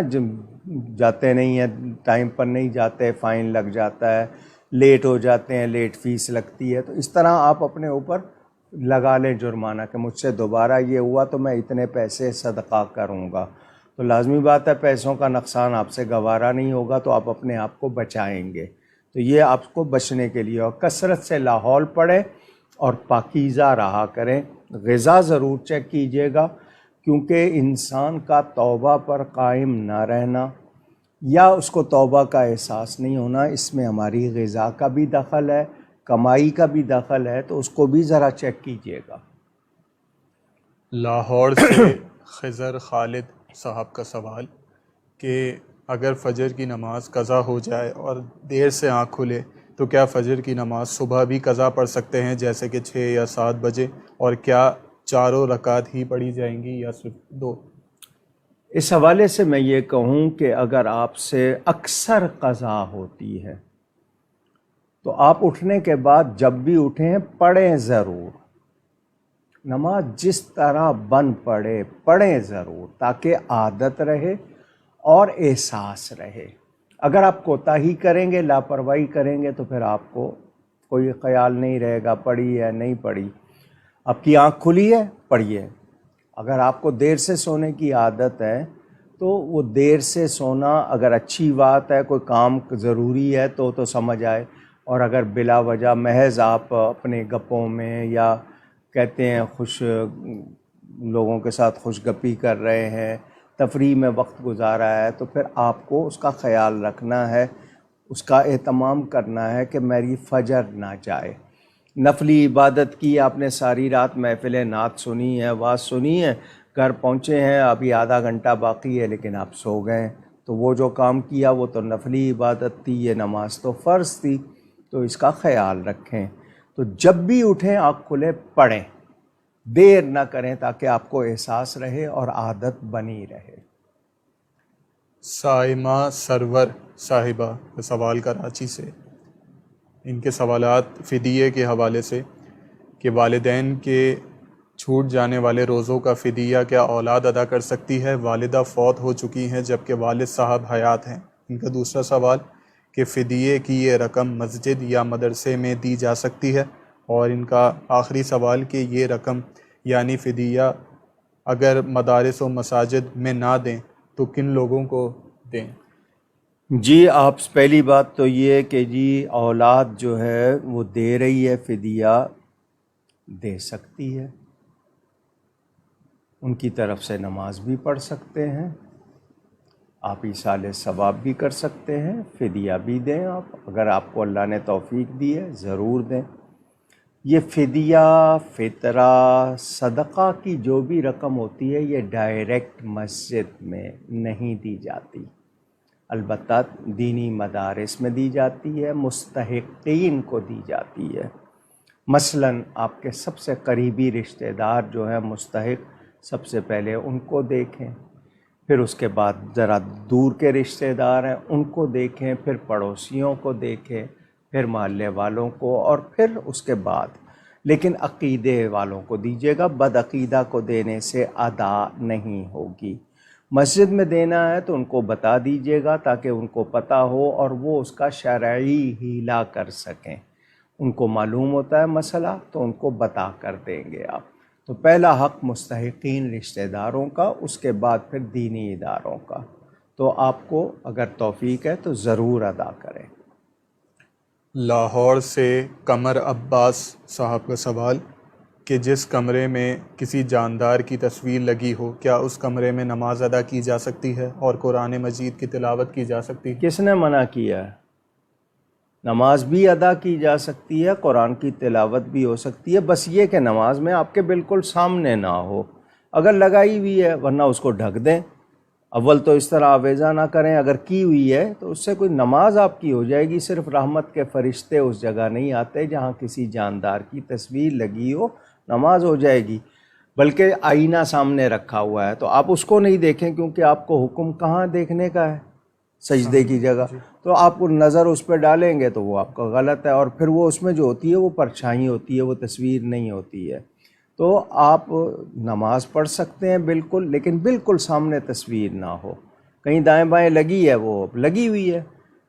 جاتے نہیں ہیں، ٹائم پر نہیں جاتے، فائن لگ جاتا ہے، لیٹ ہو جاتے ہیں، لیٹ فیس لگتی ہے، تو اس طرح آپ اپنے اوپر لگا لیں جرمانہ کہ مجھ سے دوبارہ یہ ہوا تو میں اتنے پیسے صدقہ کروں گا، تو لازمی بات ہے پیسوں کا نقصان آپ سے گوارا نہیں ہوگا تو آپ اپنے آپ کو بچائیں گے۔ تو یہ آپ کو بچنے کے لیے، اور کثرت سے لاحول پڑھیں اور پاکیزہ رہا کریں، غذا ضرور چیک کیجیے گا، کیونکہ انسان کا توبہ پر قائم نہ رہنا یا اس کو توبہ کا احساس نہیں ہونا، اس میں ہماری غذا کا بھی دخل ہے، کمائی کا بھی دخل ہے، تو اس کو بھی ذرا چیک کیجیے گا۔ لاہور سے خضر خالد صاحب کا سوال کہ اگر فجر کی نماز قضا ہو جائے اور دیر سے آنکھ کھلے تو کیا فجر کی نماز صبح بھی قضا پڑھ سکتے ہیں، جیسے کہ 6 یا 7 بجے، اور کیا چاروں رکعت ہی پڑھی جائیں گی یا صرف 2؟ اس حوالے سے میں یہ کہوں کہ اگر آپ سے اکثر قضا ہوتی ہے تو آپ اٹھنے کے بعد جب بھی اٹھیں پڑھیں ضرور، نماز جس طرح بن پڑھیں ضرور، تاکہ عادت رہے اور احساس رہے۔ اگر آپ کوتاہی کریں گے، لاپرواہی کریں گے تو پھر آپ کو کوئی خیال نہیں رہے گا پڑھی ہے نہیں پڑھی۔ آپ کی آنکھ کھلی ہے، پڑھیے۔ اگر آپ کو دیر سے سونے کی عادت ہے تو وہ دیر سے سونا اگر اچھی بات ہے، کوئی کام ضروری ہے تو سمجھ آئے، اور اگر بلا وجہ محض آپ اپنے گپوں میں یا کہتے ہیں لوگوں کے ساتھ خوش گپی کر رہے ہیں، تفریح میں وقت گزارا ہے، تو پھر آپ کو اس کا خیال رکھنا ہے، اس کا اہتمام کرنا ہے کہ میری فجر نہ جائے۔ نفلی عبادت کی آپ نے، ساری رات محفل نعت سنی ہے، واز سنی ہے، گھر پہنچے ہیں ابھی آدھا گھنٹہ باقی ہے لیکن آپ سو گئے، تو وہ جو کام کیا وہ تو نفلی عبادت تھی، یہ نماز تو فرض تھی، تو اس کا خیال رکھیں۔ تو جب بھی اٹھیں آنکھ کھلے پڑھیں، دیر نہ کریں تاکہ آپ کو احساس رہے اور عادت بنی رہے۔ سائمہ سرور صاحبہ کا سوال کراچی سے، ان کے سوالات فدیے کے حوالے سے کہ والدین کے چھوٹ جانے والے روزوں کا فدیہ کیا اولاد ادا کر سکتی ہے؟ والدہ فوت ہو چکی ہیں جبکہ والد صاحب حیات ہیں۔ ان کا دوسرا سوال کہ فدیے کی یہ رقم مسجد یا مدرسے میں دی جا سکتی ہے؟ اور ان کا آخری سوال کہ یہ رقم یعنی فدیہ اگر مدارس و مساجد میں نہ دیں تو کن لوگوں کو دیں؟ جی، آپ پہلی بات تو یہ کہ جی اولاد جو ہے وہ دے رہی ہے، فدیہ دے سکتی ہے، ان کی طرف سے نماز بھی پڑھ سکتے ہیں، آپ ایصال ثواب بھی کر سکتے ہیں، فدیہ بھی دیں۔ آپ اگر آپ کو اللہ نے توفیق دی ہے ضرور دیں۔ یہ فدیہ، فطرہ، صدقہ کی جو بھی رقم ہوتی ہے یہ ڈائریکٹ مسجد میں نہیں دی جاتی، البتہ دینی مدارس میں دی جاتی ہے، مستحقین کو دی جاتی ہے۔ مثلاً آپ کے سب سے قریبی رشتہ دار جو ہے مستحق، سب سے پہلے ان کو دیکھیں، پھر اس کے بعد ذرا دور کے رشتہ دار ہیں ان کو دیکھیں، پھر پڑوسیوں کو دیکھیں، پھر محلے والوں کو، اور پھر اس کے بعد لیکن عقیدے والوں کو دیجیے گا، بد عقیدہ کو دینے سے ادا نہیں ہوگی۔ مسجد میں دینا ہے تو ان کو بتا دیجیے گا تاکہ ان کو پتہ ہو اور وہ اس کا شرعی ہیلا کر سکیں. ان کو معلوم ہوتا ہے مسئلہ تو ان کو بتا کر دیں گے آپ. تو پہلا حق مستحقین رشتہ داروں کا، اس کے بعد پھر دینی اداروں کا. تو آپ کو اگر توفیق ہے تو ضرور ادا کریں. لاہور سے قمر عباس صاحب کا سوال کہ جس کمرے میں کسی جاندار کی تصویر لگی ہو، کیا اس کمرے میں نماز ادا کی جا سکتی ہے اور قرآن مجید کی تلاوت کی جا سکتی ہے؟ کس نے منع کیا ہے؟ نماز بھی ادا کی جا سکتی ہے، قرآن کی تلاوت بھی ہو سکتی ہے، بس یہ کہ نماز میں آپ کے بالکل سامنے نہ ہو. اگر لگائی ہوئی ہے ورنہ اس کو ڈھک دیں. اول تو اس طرح آویزہ نہ کریں. اگر کی ہوئی ہے تو اس سے کوئی نماز آپ کی ہو جائے گی. صرف رحمت کے فرشتے اس جگہ نہیں آتے جہاں کسی جاندار کی تصویر لگی ہو، نماز ہو جائے گی. بلکہ آئینہ سامنے رکھا ہوا ہے تو آپ اس کو نہیں دیکھیں، کیونکہ آپ کو حکم کہاں دیکھنے کا ہے؟ سجدے کی جگہ. تو آپ کو نظر اس پہ ڈالیں گے تو وہ آپ کا غلط ہے. اور پھر وہ اس میں جو ہوتی ہے وہ پرچھائی ہوتی ہے، وہ تصویر نہیں ہوتی ہے. تو آپ نماز پڑھ سکتے ہیں بالکل، لیکن بالکل سامنے تصویر نہ ہو. کہیں دائیں بائیں لگی ہے، وہ لگی ہوئی ہے،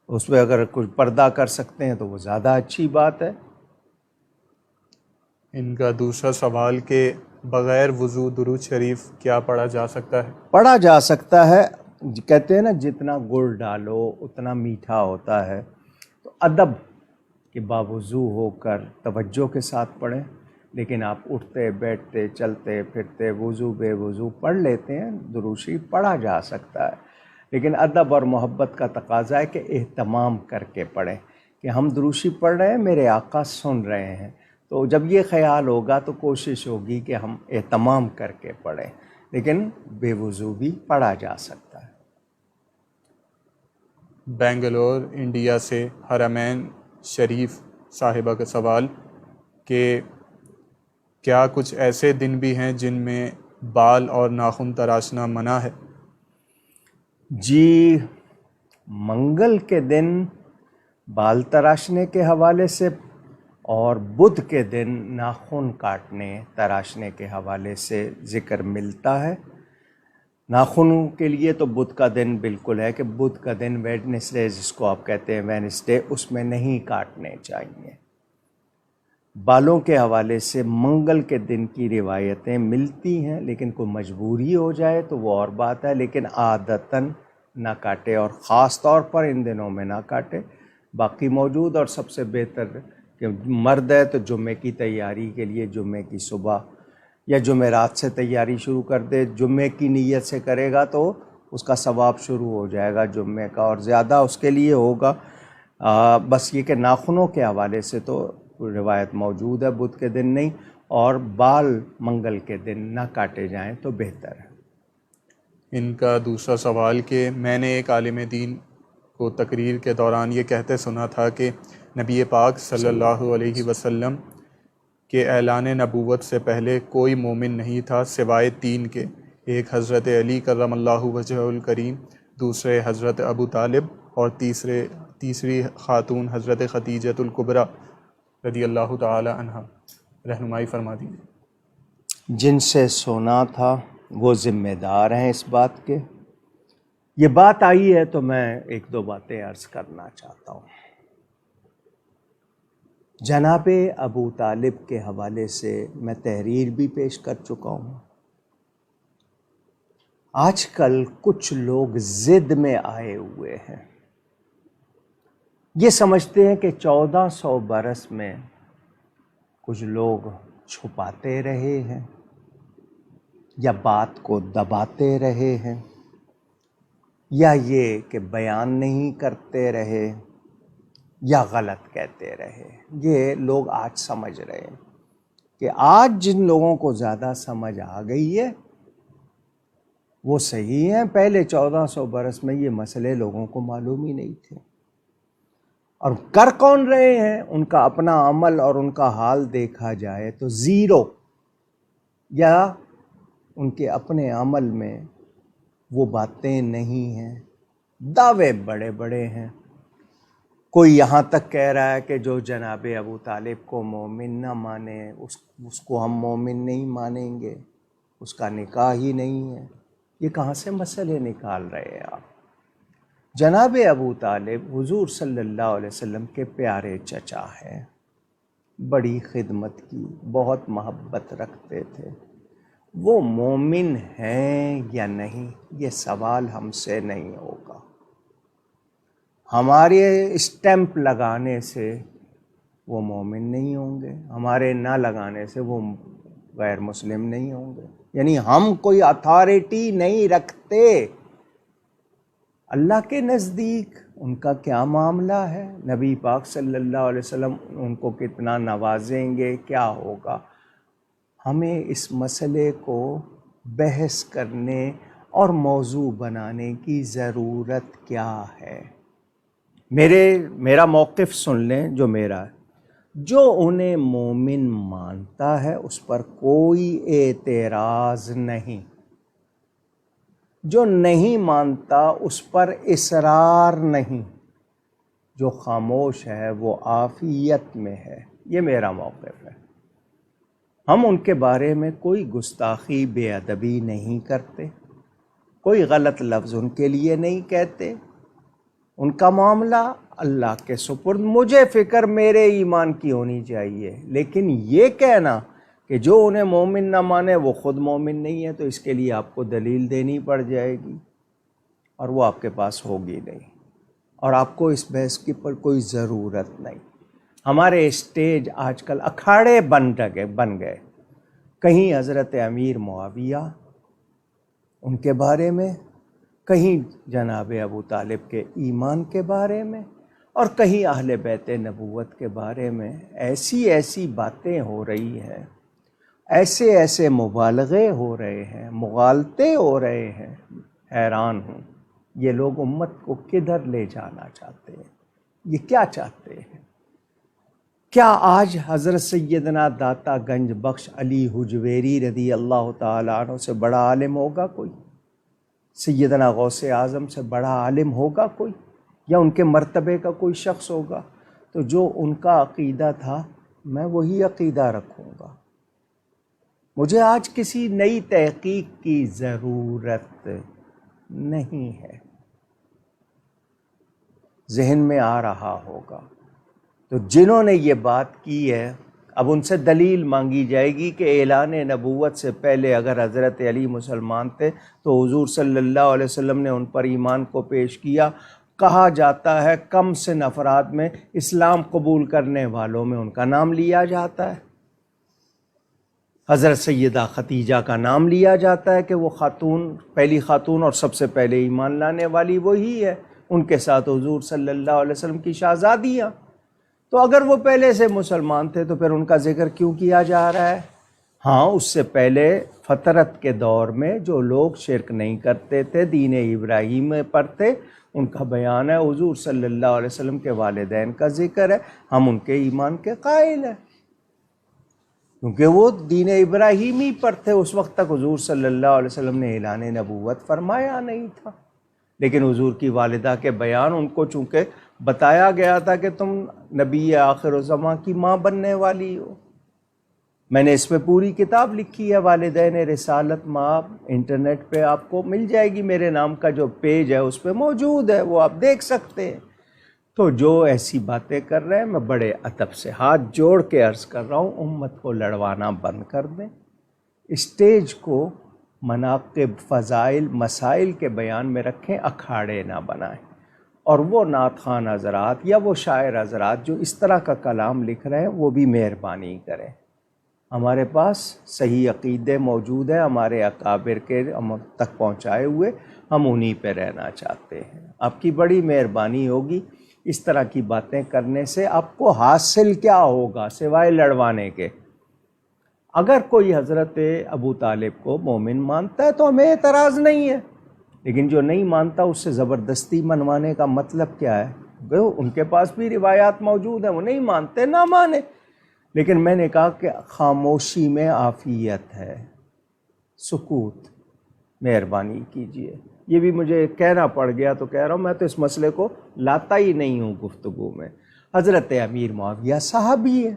اس پہ اگر کچھ پردہ کر سکتے ہیں تو وہ زیادہ اچھی بات ہے. ان کا دوسرا سوال کہ بغیر وضو درود شریف کیا پڑھا جا سکتا ہے؟ پڑھا جا سکتا ہے. کہتے ہیں نا جتنا گڑ ڈالو اتنا میٹھا ہوتا ہے. تو ادب کہ باوضو ہو کر توجہ کے ساتھ پڑھیں. لیکن آپ اٹھتے بیٹھتے چلتے پھرتے وضو بے وضو پڑھ لیتے ہیں، درود شریف پڑھا جا سکتا ہے. لیکن ادب اور محبت کا تقاضا ہے کہ اہتمام کر کے پڑھیں کہ ہم درود شریف پڑھ رہے ہیں، میرے آقا سن رہے ہیں. تو جب یہ خیال ہوگا تو کوشش ہوگی کہ ہم اہتمام کر کے پڑھیں. لیکن بے وضو بھی پڑھا جا سکتا ہے. بنگلور انڈیا سے حرمین شریف صاحبہ کا سوال کہ کیا کچھ ایسے دن بھی ہیں جن میں بال اور ناخن تراشنا منع ہے؟ جی، منگل کے دن بال تراشنے کے حوالے سے اور بدھ کے دن ناخن کاٹنے تراشنے کے حوالے سے ذکر ملتا ہے. ناخنوں کے لیے تو بدھ کا دن بالکل ہے کہ بدھ کا دن ویڈنسڈے جس کو آپ کہتے ہیں وینسڈے، اس میں نہیں کاٹنے چاہیے. بالوں کے حوالے سے منگل کے دن کی روایتیں ملتی ہیں، لیکن کوئی مجبوری ہو جائے تو وہ اور بات ہے. لیکن عادتاً نہ کاٹے، اور خاص طور پر ان دنوں میں نہ کاٹے. باقی موجود اور سب سے بہتر کہ مرد ہے تو جمعے کی تیاری کے لیے جمعے کی صبح یا جمعرات سے تیاری شروع کر دے. جمعے کی نیت سے کرے گا تو اس کا ثواب شروع ہو جائے گا جمعے کا، اور زیادہ اس کے لیے ہوگا. بس یہ کہ ناخنوں کے حوالے سے تو روایت موجود ہے بدھ کے دن نہیں، اور بال منگل کے دن نہ کاٹے جائیں تو بہتر ہے. ان کا دوسرا سوال کہ میں نے ایک عالم دین کو تقریر کے دوران یہ کہتے سنا تھا کہ نبی پاک صلی اللہ علیہ وسلم کے اعلان نبوت سے پہلے کوئی مومن نہیں تھا سوائے تین کے. ایک حضرت علی کرم اللہ وجہہ الکریم، دوسرے حضرت ابو طالب، اور تیسری خاتون حضرت خدیجۃ الکبریٰ رضی اللہ تعالی عنہ. رہنمائی فرما دیجیے. جن سے سونا تھا وہ ذمہ دار ہیں اس بات کے. یہ بات آئی ہے تو میں ایک دو باتیں عرض کرنا چاہتا ہوں. جناب ابو طالب کے حوالے سے میں تحریر بھی پیش کر چکا ہوں. آج کل کچھ لوگ ضد میں آئے ہوئے ہیں، یہ سمجھتے ہیں کہ 1400 برس میں کچھ لوگ چھپاتے رہے ہیں یا بات کو دباتے رہے ہیں، یا یہ کہ بیان نہیں کرتے رہے یا غلط کہتے رہے. یہ لوگ آج سمجھ رہے ہیں کہ آج جن لوگوں کو زیادہ سمجھ آ گئی ہے وہ صحیح ہیں. پہلے 1400 برس میں یہ مسئلے لوگوں کو معلوم ہی نہیں تھے. اور کر کون رہے ہیں؟ ان کا اپنا عمل اور ان کا حال دیکھا جائے تو زیرو، یا ان کے اپنے عمل میں وہ باتیں نہیں ہیں. دعوے بڑے بڑے ہیں. کوئی یہاں تک کہہ رہا ہے کہ جو جناب ابو طالب کو مومن نہ مانے اس کو ہم مومن نہیں مانیں گے، اس کا نکاح ہی نہیں ہے. یہ کہاں سے مسئلے نکال رہے ہیں آپ؟ جناب ابو طالب حضور صلی اللہ علیہ وسلم کے پیارے چچا ہیں، بڑی خدمت کی، بہت محبت رکھتے تھے۔ وہ مومن ہیں یا نہیں، یہ سوال ہم سے نہیں ہوگا۔ ہمارے اسٹیمپ لگانے سے وہ مومن نہیں ہوں گے، ہمارے نہ لگانے سے وہ غیر مسلم نہیں ہوں گے، یعنی ہم کوئی اتھارٹی نہیں رکھتے۔ اللہ کے نزدیک ان کا کیا معاملہ ہے، نبی پاک صلی اللہ علیہ وسلم ان کو کتنا نوازیں گے، کیا ہوگا، ہمیں اس مسئلے کو بحث کرنے اور موضوع بنانے کی ضرورت کیا ہے؟ میرا موقف سن لیں جو میرا ہے۔ جو انہیں مومن مانتا ہے اس پر کوئی اعتراض نہیں، جو نہیں مانتا اس پر اصرار نہیں، جو خاموش ہے وہ عافیت میں ہے۔ یہ میرا موقف ہے۔ ہم ان کے بارے میں کوئی گستاخی، بے ادبی نہیں کرتے، کوئی غلط لفظ ان کے لیے نہیں کہتے۔ ان کا معاملہ اللہ کے سپرد، مجھے فکر میرے ایمان کی ہونی چاہیے، لیکن یہ کہنا کہ جو انہیں مومن نہ مانے وہ خود مومن نہیں ہے، تو اس کے لیے آپ کو دلیل دینی پڑ جائے گی، اور وہ آپ کے پاس ہوگی نہیں، اور آپ کو اس بحث کی پر کوئی ضرورت نہیں۔ ہمارے اسٹیج آج کل اکھاڑے بن گئے، کہیں حضرت امیر معاویہ ان کے بارے میں، کہیں جناب ابو طالب کے ایمان کے بارے میں، اور کہیں اہل بیت نبوت کے بارے میں ایسی باتیں ہو رہی ہیں، ایسے مبالغے ہو رہے ہیں، مغالطے ہو رہے ہیں۔ حیران ہوں یہ لوگ امت کو کدھر لے جانا چاہتے ہیں، یہ کیا چاہتے ہیں؟ کیا آج حضرت سیدنا داتا گنج بخش علی حجویری رضی اللہ تعالیٰ عنہ سے بڑا عالم ہوگا کوئی؟ سیدنا غوث اعظم سے بڑا عالم ہوگا کوئی؟ یا ان کے مرتبے کا کوئی شخص ہوگا؟ تو جو ان کا عقیدہ تھا میں وہی عقیدہ رکھوں گا۔ مجھے آج کسی نئی تحقیق کی ضرورت نہیں ہے۔ ذہن میں آ رہا ہوگا تو جنہوں نے یہ بات کی ہے، اب ان سے دلیل مانگی جائے گی کہ اعلان نبوت سے پہلے اگر حضرت علی مسلمان تھے تو حضور صلی اللہ علیہ وسلم نے ان پر ایمان کو پیش کیا۔ کہا جاتا ہے کم سن افراد میں اسلام قبول کرنے والوں میں ان کا نام لیا جاتا ہے، حضرت سیدہ ختیجہ کا نام لیا جاتا ہے کہ وہ خاتون، پہلی خاتون اور سب سے پہلے ایمان لانے والی وہی ہے، ان کے ساتھ حضور صلی اللہ علیہ وسلم کی شہزادیاں۔ تو اگر وہ پہلے سے مسلمان تھے تو پھر ان کا ذکر کیوں کیا جا رہا ہے؟ ہاں، اس سے پہلے فطرت کے دور میں جو لوگ شرک نہیں کرتے تھے، دین ابراہیم پر تھے، ان کا بیان ہے، حضور صلی اللہ علیہ وسلم کے والدین کا ذکر ہے، ہم ان کے ایمان کے قائل ہیں، کیونکہ وہ دین ابراہیمی پر تھے۔ اس وقت تک حضور صلی اللہ علیہ وسلم نے اعلان نبوت فرمایا نہیں تھا، لیکن حضور کی والدہ کے بیان ان کو چونکہ بتایا گیا تھا کہ تم نبی آخر الزماں کی ماں بننے والی ہو۔ میں نے اس پہ پوری کتاب لکھی ہے، والدین رسالت ماں، انٹرنیٹ پہ آپ کو مل جائے گی، میرے نام کا جو پیج ہے اس پہ موجود ہے، وہ آپ دیکھ سکتے ہیں۔ تو جو ایسی باتیں کر رہے ہیں، میں بڑے ادب سے ہاتھ جوڑ کے عرض کر رہا ہوں، امت کو لڑوانا بند کر دیں، اسٹیج کو مناقب، فضائل، مسائل کے بیان میں رکھیں، اکھاڑے نہ بنائیں۔ اور وہ نعت خوان حضرات یا وہ شاعر حضرات جو اس طرح کا کلام لکھ رہے ہیں، وہ بھی مہربانی کریں۔ ہمارے پاس صحیح عقیدے موجود ہیں، ہمارے اکابر کے ہم تک پہنچائے ہوئے، ہم انہی پہ رہنا چاہتے ہیں۔ آپ کی بڑی مہربانی ہوگی، اس طرح کی باتیں کرنے سے آپ کو حاصل کیا ہوگا سوائے لڑوانے کے؟ اگر کوئی حضرت ابو طالب کو مومن مانتا ہے تو ہمیں اعتراض نہیں ہے، لیکن جو نہیں مانتا اس سے زبردستی منوانے کا مطلب کیا ہے؟ ان کے پاس بھی روایات موجود ہیں، وہ نہیں مانتے، نہ مانے، لیکن میں نے کہا کہ خاموشی میں عافیت ہے، سکوت، مہربانی کیجیے۔ یہ بھی مجھے کہنا پڑ گیا تو کہہ رہا ہوں، میں تو اس مسئلے کو لاتا ہی نہیں ہوں گفتگو میں۔ حضرت امیر معاویہ صحابی ہے،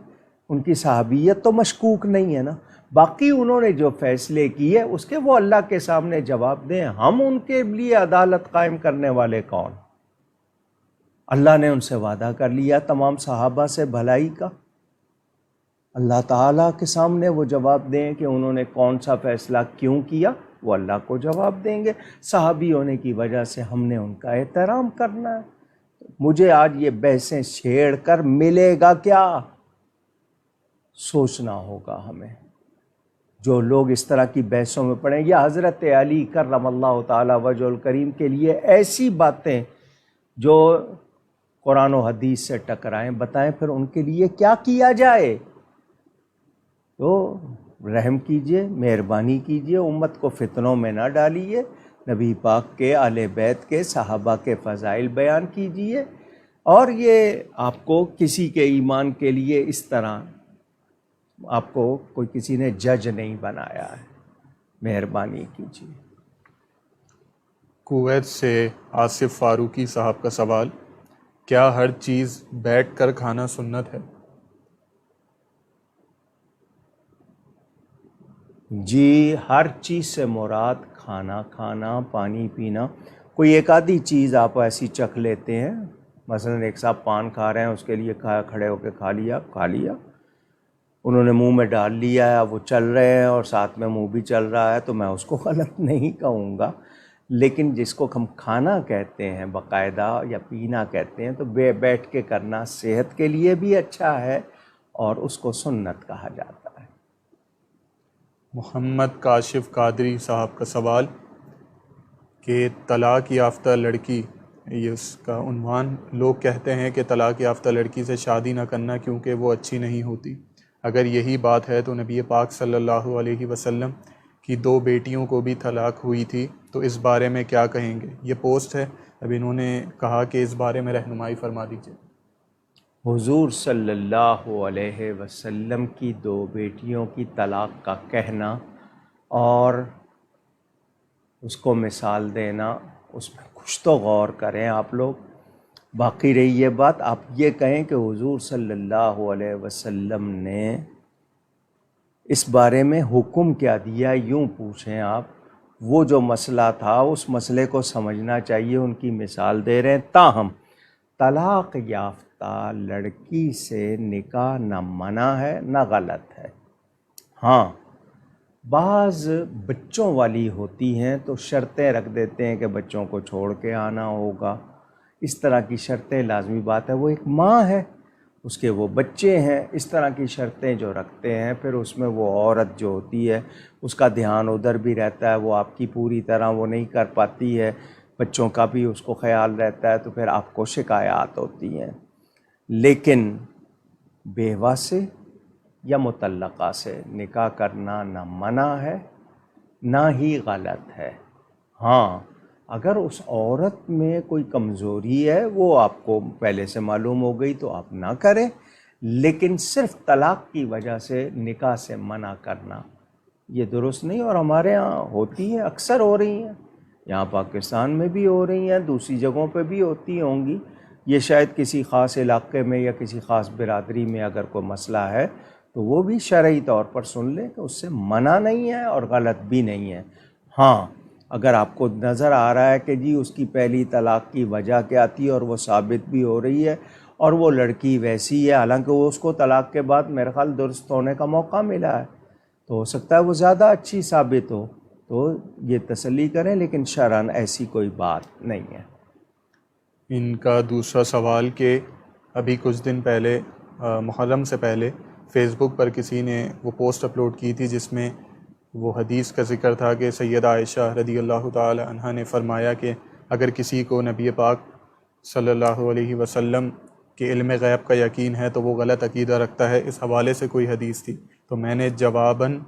ان کی صحابیت تو مشکوک نہیں ہے نا۔ باقی انہوں نے جو فیصلے کیے اس کے وہ اللہ کے سامنے جواب دیں. ہم ان کے لیے عدالت قائم کرنے والے کون؟ اللہ نے ان سے وعدہ کر لیا تمام صحابہ سے بھلائی کا. اللہ تعالیٰ کے سامنے وہ جواب دیں کہ انہوں نے کون سا فیصلہ کیوں کیا، وہ اللہ کو جواب دیں گے. صحابی ہونے کی وجہ سے ہم نے ان کا احترام کرنا ہے. مجھے آج یہ بحثیں چھیڑ کر ملے گا کیا؟ سوچنا ہوگا ہمیں. جو لوگ اس طرح کی بحثوں میں پڑیں یا حضرت علی کرم اللہ تعالیٰ وجہ الکریم کے لیے ایسی باتیں جو قرآن و حدیث سے ٹکرائیں، بتائیں پھر ان کے لیے کیا کیا جائے. تو رحم کیجئے، مہربانی کیجئے، امت کو فتنوں میں نہ ڈالیے. نبی پاک کے اہل بیت کے صحابہ کے فضائل بیان کیجئے. اور یہ آپ کو کسی کے ایمان کے لیے اس طرح آپ کو کوئی کسی نے جج نہیں بنایا ہے. مہربانی کیجیے. کویت سے آصف فاروقی صاحب کا سوال، کیا ہر چیز بیٹھ کر کھانا سنت ہے؟ جی، ہر چیز سے مراد کھانا کھانا، پانی پینا. کوئی ایک آدھی چیز آپ ایسی چکھ لیتے ہیں، مثلا ایک صاحب پان کھا رہے ہیں، اس کے لیے کھڑے ہو کے کھا لیا، انہوں نے منہ میں ڈال لیا ہے، وہ چل رہے ہیں اور ساتھ میں منہ بھی چل رہا ہے، تو میں اس کو غلط نہیں کہوں گا. لیکن جس کو ہم کھانا کہتے ہیں باقاعدہ یا پینا کہتے ہیں، تو بیٹھ کے کرنا صحت کے لیے بھی اچھا ہے اور اس کو سنت کہا جاتا ہے. محمد کاشف قادری صاحب کا سوال کہ طلاق یافتہ لڑکی، یہ اس کا عنوان، لوگ کہتے ہیں کہ طلاق یافتہ لڑکی سے شادی نہ کرنا کیونکہ وہ اچھی نہیں ہوتی. اگر یہی بات ہے تو نبی پاک صلی اللہ علیہ وسلم کی 2 بیٹیوں کو بھی طلاق ہوئی تھی، تو اس بارے میں کیا کہیں گے؟ یہ پوسٹ ہے. اب انہوں نے کہا کہ اس بارے میں رہنمائی فرما دیجیے. حضور صلی اللہ علیہ وسلم کی 2 بیٹیوں کی طلاق کا کہنا اور اس کو مثال دینا، اس میں کچھ تو غور کریں آپ لوگ. باقی رہی یہ بات، آپ یہ کہیں کہ حضور صلی اللہ علیہ وسلم نے اس بارے میں حکم کیا دیا، یوں پوچھیں آپ. وہ جو مسئلہ تھا اس مسئلے کو سمجھنا چاہیے، ان کی مثال دے رہے ہیں. تاہم طلاق یافتہ لڑکی سے نکاح نہ منع ہے نہ غلط ہے. ہاں، بعض بچوں والی ہوتی ہیں تو شرطیں رکھ دیتے ہیں کہ بچوں کو چھوڑ کے آنا ہوگا. اس طرح کی شرطیں لازمی بات ہے، وہ ایک ماں ہے، اس کے وہ بچے ہیں. اس طرح کی شرطیں جو رکھتے ہیں، پھر اس میں وہ عورت جو ہوتی ہے اس کا دھیان ادھر بھی رہتا ہے، وہ آپ کی پوری طرح وہ نہیں کر پاتی ہے، بچوں کا بھی اس کو خیال رہتا ہے، تو پھر آپ کو شکایات ہوتی ہیں. لیکن بیوہ سے یا مطلقہ سے نکاح کرنا نہ منع ہے نہ ہی غلط ہے. ہاں، اگر اس عورت میں کوئی کمزوری ہے، وہ آپ کو پہلے سے معلوم ہو گئی تو آپ نہ کریں. لیکن صرف طلاق کی وجہ سے نکاح سے منع کرنا یہ درست نہیں. اور ہمارے ہاں ہوتی ہیں، اکثر ہو رہی ہیں، یہاں پاکستان میں بھی ہو رہی ہیں، دوسری جگہوں پہ بھی ہوتی ہوں گی. یہ شاید کسی خاص علاقے میں یا کسی خاص برادری میں اگر کوئی مسئلہ ہے تو وہ بھی شرعی طور پر سن لیں کہ اس سے منع نہیں ہے اور غلط بھی نہیں ہے. ہاں، اگر آپ کو نظر آ رہا ہے کہ جی اس کی پہلی طلاق کی وجہ کیا تھی اور وہ ثابت بھی ہو رہی ہے اور وہ لڑکی ویسی ہے، حالانکہ وہ اس کو طلاق کے بعد میرے خیال درست ہونے کا موقع ملا ہے، تو ہو سکتا ہے وہ زیادہ اچھی ثابت ہو، تو یہ تسلی کریں. لیکن شرعاً ایسی کوئی بات نہیں ہے. ان کا دوسرا سوال کہ ابھی کچھ دن پہلے محرم سے پہلے فیس بک پر کسی نے وہ پوسٹ اپلوڈ کی تھی جس میں وہ حدیث کا ذکر تھا کہ سیدہ عائشہ رضی اللہ تعالی عنہا نے فرمایا کہ اگر کسی کو نبی پاک صلی اللہ علیہ وسلم کے علم غیب کا یقین ہے تو وہ غلط عقیدہ رکھتا ہے. اس حوالے سے کوئی حدیث تھی تو میں نے جواباً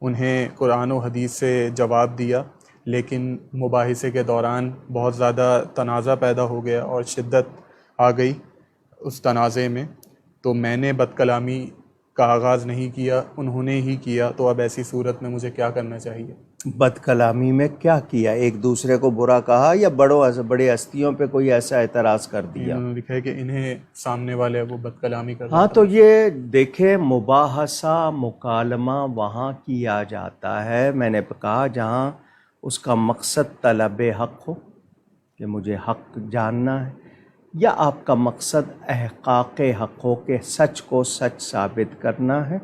انہیں قرآن و حدیث سے جواب دیا، لیکن مباحثے کے دوران بہت زیادہ تنازع پیدا ہو گیا اور شدت آ گئی اس تنازع میں، تو میں نے بد کلامی کا آغاز نہیں کیا، انہوں نے ہی کیا. تو اب ایسی صورت میں مجھے کیا کرنا چاہیے؟ بد کلامی میں کیا کیا؟ ایک دوسرے کو برا کہا یا بڑے ہستیوں پہ کوئی ایسا اعتراض کر دیا؟ انہوں نے لکھا ہے کہ انہیں سامنے والے وہ بد کلامی کر رہا ہاں تھا۔ تو یہ دیکھیں، مباحثہ مکالمہ وہاں کیا جاتا ہے، میں نے کہا جہاں اس کا مقصد طلب حق ہو کہ مجھے حق جاننا ہے، یا آپ کا مقصد احقاق حق ہو کہ سچ کو سچ ثابت کرنا ہے،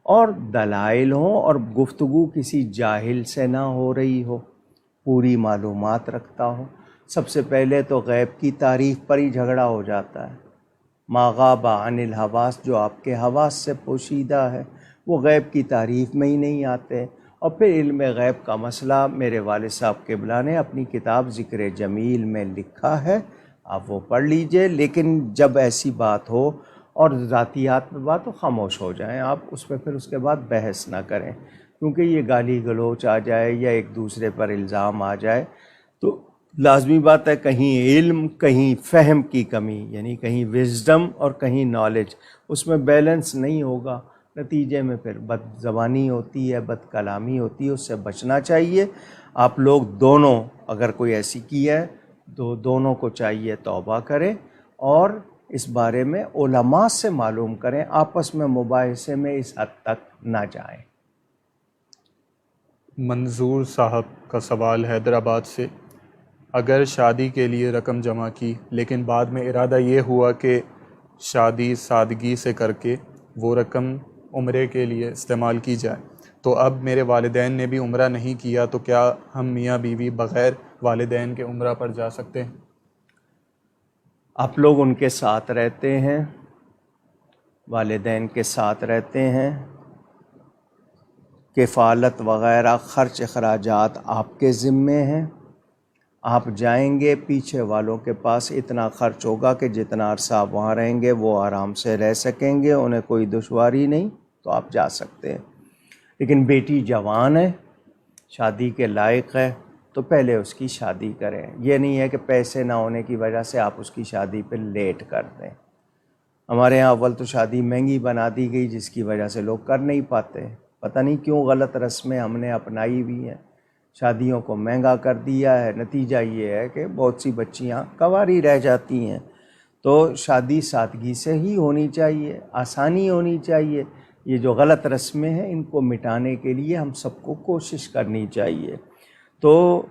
اور دلائل ہوں اور گفتگو کسی جاہل سے نہ ہو رہی ہو، پوری معلومات رکھتا ہو۔ سب سے پہلے تو غیب کی تعریف پر ہی جھگڑا ہو جاتا ہے۔ ما غاب عن الحواس، جو آپ کے حواس سے پوشیدہ ہے، وہ غیب کی تعریف میں ہی نہیں آتے۔ اور پھر علم غیب کا مسئلہ میرے والد صاحب قبلہ نے اپنی کتاب ذکر جمیل میں لکھا ہے، آپ وہ پڑھ لیجئے۔ لیکن جب ایسی بات ہو اور ذاتیات پہ بات ہو، خاموش ہو جائیں آپ، اس پہ پھر اس کے بعد بحث نہ کریں، کیونکہ یہ گالی گلوچ آ جائے یا ایک دوسرے پر الزام آ جائے تو لازمی بات ہے کہیں علم، کہیں فہم کی کمی، یعنی کہیں وزڈم اور کہیں نالج، اس میں بیلنس نہیں ہوگا، نتیجے میں پھر بد زبانی ہوتی ہے، بد کلامی ہوتی ہے، اس سے بچنا چاہیے۔ آپ لوگ دونوں اگر کوئی ایسی کی ہے تو دونوں کو چاہیے توبہ کریں اور اس بارے میں علماء سے معلوم کریں، آپس میں مباحثے میں اس حد تک نہ جائیں۔ منظور صاحب کا سوال حیدرآباد سے، اگر شادی کے لیے رقم جمع کی لیکن بعد میں ارادہ یہ ہوا کہ شادی سادگی سے کر کے وہ رقم عمرے کے لیے استعمال کی جائے، تو اب میرے والدین نے بھی عمرہ نہیں کیا، تو کیا ہم میاں بیوی بغیر والدین کے عمرہ پر جا سکتے ہیں؟ آپ لوگ ان کے ساتھ رہتے ہیں، والدین کے ساتھ رہتے ہیں، کفالت وغیرہ خرچ اخراجات آپ کے ذمے ہیں، آپ جائیں گے، پیچھے والوں کے پاس اتنا خرچ ہوگا کہ جتنا عرصہ آپ وہاں رہیں گے وہ آرام سے رہ سکیں گے، انہیں کوئی دشواری نہیں، تو آپ جا سکتے ہیں۔ لیکن بیٹی جوان ہے، شادی کے لائق ہے، تو پہلے اس کی شادی کریں۔ یہ نہیں ہے کہ پیسے نہ ہونے کی وجہ سے آپ اس کی شادی پہ لیٹ کر دیں۔ ہمارے ہاں اول تو شادی مہنگی بنا دی گئی، جس کی وجہ سے لوگ کر نہیں پاتے، پتہ نہیں کیوں غلط رسمیں ہم نے اپنائی ہوئی ہیں، شادیوں کو مہنگا کر دیا ہے، نتیجہ یہ ہے کہ بہت سی بچیاں کنواری رہ جاتی ہیں۔ تو شادی سادگی سے ہی ہونی چاہیے، آسانی ہونی چاہیے۔ یہ جو غلط رسمیں ہیں ان کو مٹانے کے لیے ہم سب کو کوشش کرنی چاہیے۔ تو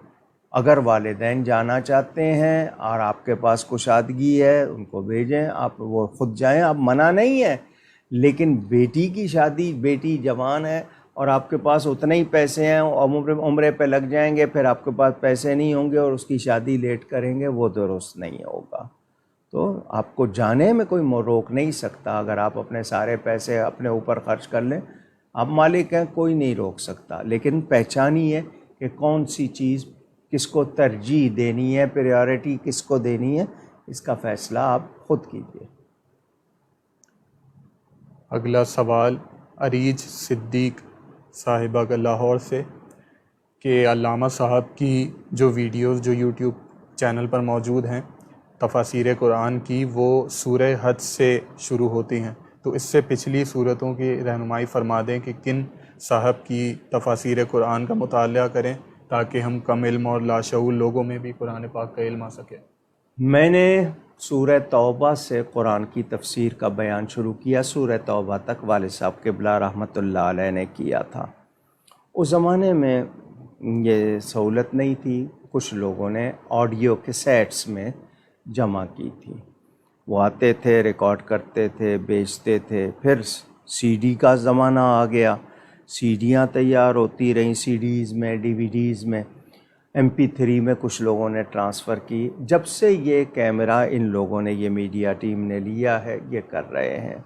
اگر والدین جانا چاہتے ہیں اور آپ کے پاس کشادگی ہے، ان کو بھیجیں، آپ وہ خود جائیں، آپ منع نہیں ہے، لیکن بیٹی کی شادی، بیٹی جوان ہے اور آپ کے پاس اتنے ہی پیسے ہیں اور عمرے پہ لگ جائیں گے، پھر آپ کے پاس پیسے نہیں ہوں گے اور اس کی شادی لیٹ کریں گے، وہ درست نہیں ہوگا۔ تو آپ کو جانے میں کوئی روک نہیں سکتا، اگر آپ اپنے سارے پیسے اپنے اوپر خرچ کر لیں، آپ مالک ہیں، کوئی نہیں روک سکتا، لیکن پہچانیے کہ کون سی چیز کس کو ترجیح دینی ہے، پریورٹی کس کو دینی ہے، اس کا فیصلہ آپ خود کیجیے۔ اگلا سوال اریج صدیق صاحبہ کا لاہور سے، کہ علامہ صاحب کی جو ویڈیوز جو یوٹیوب چینل پر موجود ہیں تفاسیر قرآن کی، وہ سورہ حج سے شروع ہوتی ہیں، تو اس سے پچھلی صورتوں کی رہنمائی فرما دیں کہ کن صاحب کی تفاسیر قرآن کا مطالعہ کریں تاکہ ہم کم علم اور لاشعور لوگوں میں بھی قرآن پاک کا علم آ سکے۔ میں نے سورہ توبہ سے قرآن کی تفسیر کا بیان شروع کیا، سورہ توبہ تک والد صاحب قبلہ رحمۃ اللہ علیہ نے کیا تھا۔ اس زمانے میں یہ سہولت نہیں تھی، کچھ لوگوں نے آڈیو کیسیٹس میں جمع کی تھی، وہ آتے تھے، ریکارڈ کرتے تھے، بیچتے تھے۔ پھر سی ڈی کا زمانہ آ گیا، سی ڈیاں تیار ہوتی رہیں، سی ڈیز میں، ڈی وی ڈیز میں، MP3 میں کچھ لوگوں نے ٹرانسفر کی۔ جب سے یہ کیمرہ ان لوگوں نے، یہ میڈیا ٹیم نے لیا ہے، یہ کر رہے ہیں،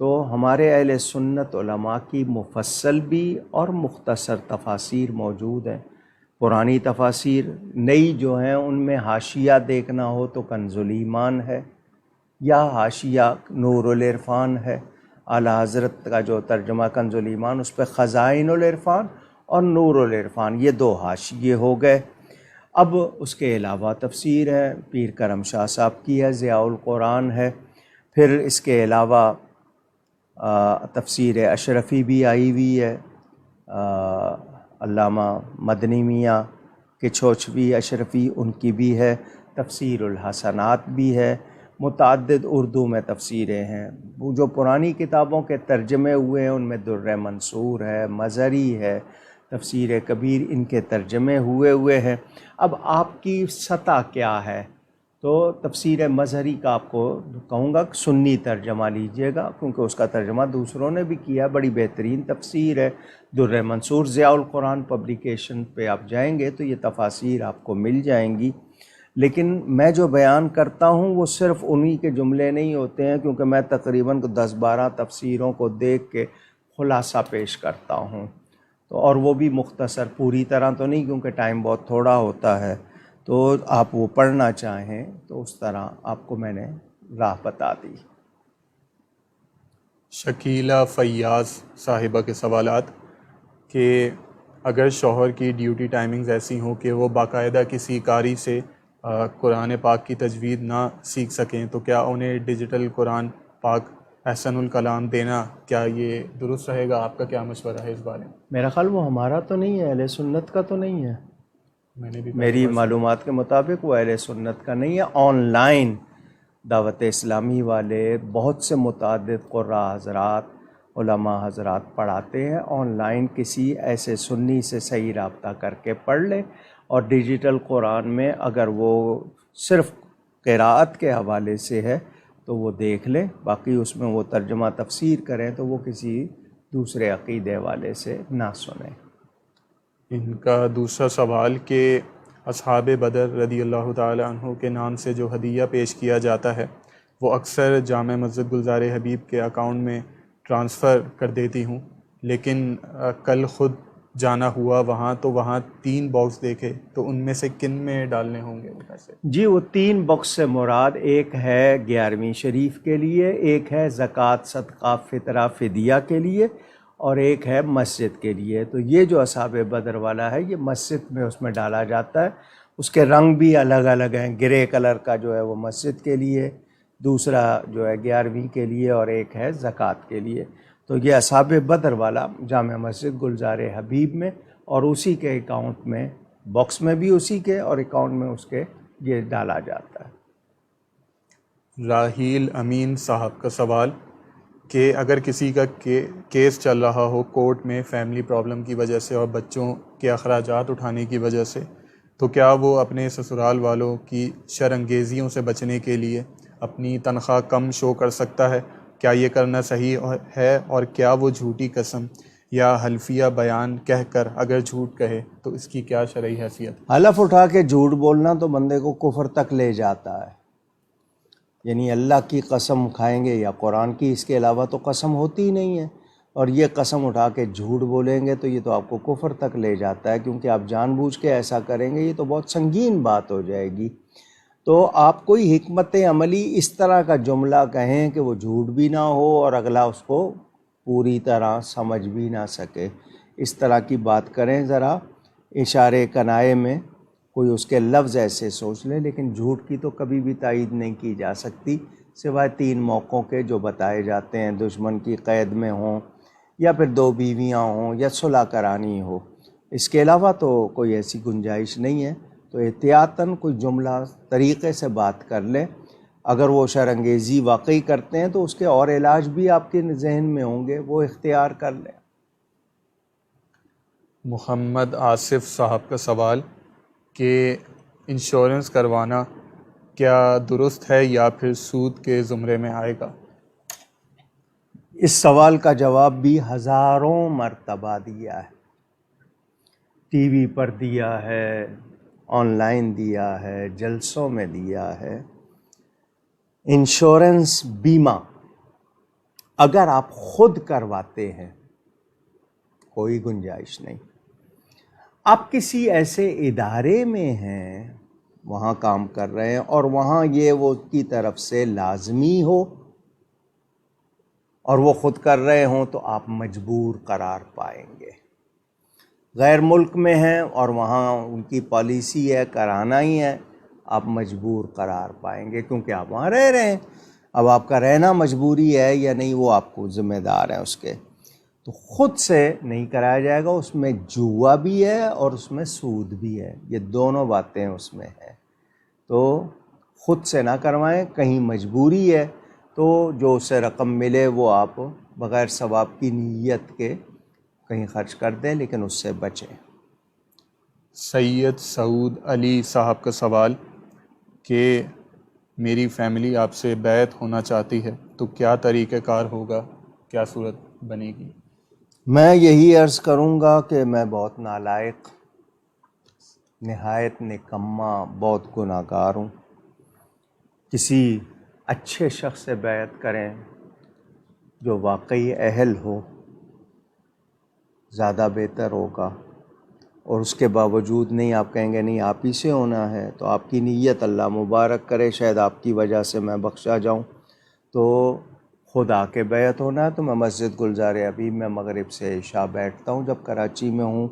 تو ہمارے اہل سنت علماء کی مفصل بھی اور مختصر تفاسیر موجود ہیں۔ پرانی تفاسیر، نئی جو ہیں ان میں حاشیہ دیکھنا ہو تو کنز الایمان ہے، یا حاشیہ نور العرفان ہے، اعلیٰ حضرت کا جو ترجمہ کنز الایمان، اس پہ خزائن العرفان اور نور العرفان، یہ دو حاشیے ہو گئے۔ اب اس کے علاوہ تفسیر ہے، پیر کرم شاہ صاحب کی ہے، ضیاء القرآن ہے، پھر اس کے علاوہ تفسیر اشرفی بھی آئی ہوئی ہے، علامہ مدنی میاں کچھوچوی اشرفی ان کی بھی ہے، تفسیر الحسنات بھی ہے، متعدد اردو میں تفسیریں ہیں۔ وہ جو پرانی کتابوں کے ترجمے ہوئے ہیں ان میں در منصور ہے، مظہری ہے، تفسیر کبیر، ان کے ترجمے ہوئے ہیں۔ اب آپ کی سطح کیا ہے؟ تو تفسیر مظہری کا آپ کو کہوں گا کہ سنی ترجمہ لیجئے گا، کیونکہ اس کا ترجمہ دوسروں نے بھی کیا، بڑی بہترین تفسیر ہے۔ در منصور ضیاء القرآن پبلیکیشن پہ آپ جائیں گے تو یہ تفاسیر آپ کو مل جائیں گی۔ لیکن میں جو بیان کرتا ہوں وہ صرف انہی کے جملے نہیں ہوتے ہیں، کیونکہ میں تقریباً 10-12 تفسیروں کو دیکھ کے خلاصہ پیش کرتا ہوں، تو اور وہ بھی مختصر، پوری طرح تو نہیں کیونکہ ٹائم بہت تھوڑا ہوتا ہے، تو آپ وہ پڑھنا چاہیں تو اس طرح آپ کو میں نے راہ بتا دی۔ شکیلہ فیاض صاحبہ کے سوالات کہ اگر شوہر کی ڈیوٹی ٹائمنگز ایسی ہوں کہ وہ باقاعدہ کسی قاری سے قرآن پاک کی تجوید نہ سیکھ سکیں تو کیا انہیں ڈیجیٹل قرآن پاک احسن الکلام دینا کیا یہ درست رہے گا؟ آپ کا کیا مشورہ ہے اس بارے میں؟ میرا خیال وہ ہمارا تو نہیں ہے، اہل سنت کا تو نہیں ہے، میں نے بھی میری معلومات کے مطابق وہ اہل سنت کا نہیں ہے۔ آن لائن دعوت اسلامی والے بہت سے متعدد قراء حضرات، علماء حضرات پڑھاتے ہیں، آن لائن کسی ایسے سنی سے صحیح رابطہ کر کے پڑھ لیں، اور ڈیجیٹل قرآن میں اگر وہ صرف قراءت کے حوالے سے ہے تو وہ دیکھ لیں، باقی اس میں وہ ترجمہ تفسیر کریں تو وہ کسی دوسرے عقیدے والے سے نہ سنیں۔ ان کا دوسرا سوال کہ اصحاب بدر رضی اللہ تعالی عنہ کے نام سے جو ہدیہ پیش کیا جاتا ہے وہ اکثر جامع مسجد گلزار حبیب کے اکاؤنٹ میں ٹرانسفر کر دیتی ہوں، لیکن کل خود جانا ہوا وہاں تو وہاں 3 باکس دیکھے، تو ان میں سے کن میں ڈالنے ہوں گے وہ پیسے؟ جی، وہ 3 باکس سے مراد ایک ہے 11ویں شریف کے لیے، ایک ہے زکوٰۃ صدقہ فطرہ فدیہ کے لیے، اور ایک ہے مسجد کے لیے۔ تو یہ جو اصحاب بدر والا ہے یہ مسجد میں اس میں ڈالا جاتا ہے، اس کے رنگ بھی الگ الگ ہیں، گرے کلر کا جو ہے وہ مسجد کے لیے، دوسرا جو ہے 11ویں کے لیے، اور ایک ہے زکوٰۃ کے لیے۔ تو یہ اصحاب بدر والا جامع مسجد گلزار حبیب میں اور اسی کے اکاؤنٹ میں، باکس میں بھی اسی کے اور اکاؤنٹ میں اس کے یہ ڈالا جاتا ہے۔ راہیل امین صاحب کا سوال کہ اگر کسی کا کیس چل رہا ہو کورٹ میں فیملی پرابلم کی وجہ سے اور بچوں کے اخراجات اٹھانے کی وجہ سے، تو کیا وہ اپنے سسرال والوں کی شرانگیزیوں سے بچنے کے لیے اپنی تنخواہ کم شو کر سکتا ہے؟ کیا یہ کرنا صحیح ہے؟ اور کیا وہ جھوٹی قسم یا حلفیہ بیان کہہ کر اگر جھوٹ کہے تو اس کی کیا شرعی حیثیت؟ حلف اٹھا کے جھوٹ بولنا تو بندے کو کفر تک لے جاتا ہے، یعنی اللہ کی قسم کھائیں گے یا قرآن کی، اس کے علاوہ تو قسم ہوتی ہی نہیں ہے، اور یہ قسم اٹھا کے جھوٹ بولیں گے تو یہ تو آپ کو کفر تک لے جاتا ہے، کیونکہ آپ جان بوجھ کے ایسا کریں گے، یہ تو بہت سنگین بات ہو جائے گی۔ تو آپ کوئی حکمت عملی اس طرح کا جملہ کہیں کہ وہ جھوٹ بھی نہ ہو اور اگلا اس کو پوری طرح سمجھ بھی نہ سکے، اس طرح کی بات کریں، ذرا اشارے کنائے میں کوئی اس کے لفظ ایسے سوچ لے، لیکن جھوٹ کی تو کبھی بھی تائید نہیں کی جا سکتی سوائے 3 موقعوں کے جو بتائے جاتے ہیں، دشمن کی قید میں ہوں یا پھر 2 بیویاں ہوں یا صلح کرانی ہو، اس کے علاوہ تو کوئی ایسی گنجائش نہیں ہے۔ تو احتیاطاً کوئی جملہ طریقے سے بات کر لیں، اگر وہ شرانگیزی واقعی کرتے ہیں تو اس کے اور علاج بھی آپ کے ذہن میں ہوں گے، وہ اختیار کر لیں۔ محمد آصف صاحب کا سوال کہ انشورنس کروانا کیا درست ہے یا پھر سود کے زمرے میں آئے گا؟ اس سوال کا جواب بھی ہزاروں مرتبہ دیا ہے، ٹی وی پر دیا ہے، آن لائن دیا ہے، جلسوں میں دیا ہے۔ انشورنس بیمہ اگر آپ خود کرواتے ہیں کوئی گنجائش نہیں، آپ کسی ایسے ادارے میں ہیں، وہاں کام کر رہے ہیں اور وہاں یہ وہ کی طرف سے لازمی ہو اور وہ خود کر رہے ہوں تو آپ مجبور قرار پائیں گے۔ غیر ملک میں ہیں اور وہاں ان کی پالیسی ہے کرانا ہی ہے، آپ مجبور قرار پائیں گے، کیونکہ آپ وہاں رہ رہے ہیں۔ اب آپ کا رہنا مجبوری ہے یا نہیں وہ آپ کو ذمہ دار ہیں اس کے۔ تو خود سے نہیں کرایا جائے گا، اس میں جوا بھی ہے اور اس میں سود بھی ہے، یہ دونوں باتیں اس میں ہیں۔ تو خود سے نہ کروائیں، کہیں مجبوری ہے تو جو اسے رقم ملے وہ آپ بغیر ثواب کی نیت کے کہیں خرچ کر دیں، لیکن اس سے بچیں۔ سید سعود علی صاحب کا سوال کہ میری فیملی آپ سے بیعت ہونا چاہتی ہے تو کیا طریقہ کار ہوگا، کیا صورت بنے گی؟ میں یہی عرض کروں گا کہ میں بہت نالائق، نہایت نکما، بہت گناہ گار ہوں۔ کسی اچھے شخص سے بیعت کریں جو واقعی اہل ہو، زیادہ بہتر ہوگا۔ اور اس کے باوجود نہیں، آپ کہیں گے نہیں آپ ہی سے ہونا ہے، تو آپ کی نیت اللہ مبارک کرے، شاید آپ کی وجہ سے میں بخشا جاؤں۔ تو خدا کے بیعت ہونا ہے تو میں مسجد گلزار ابھی میں مغرب سے عشاء بیٹھتا ہوں جب کراچی میں ہوں۔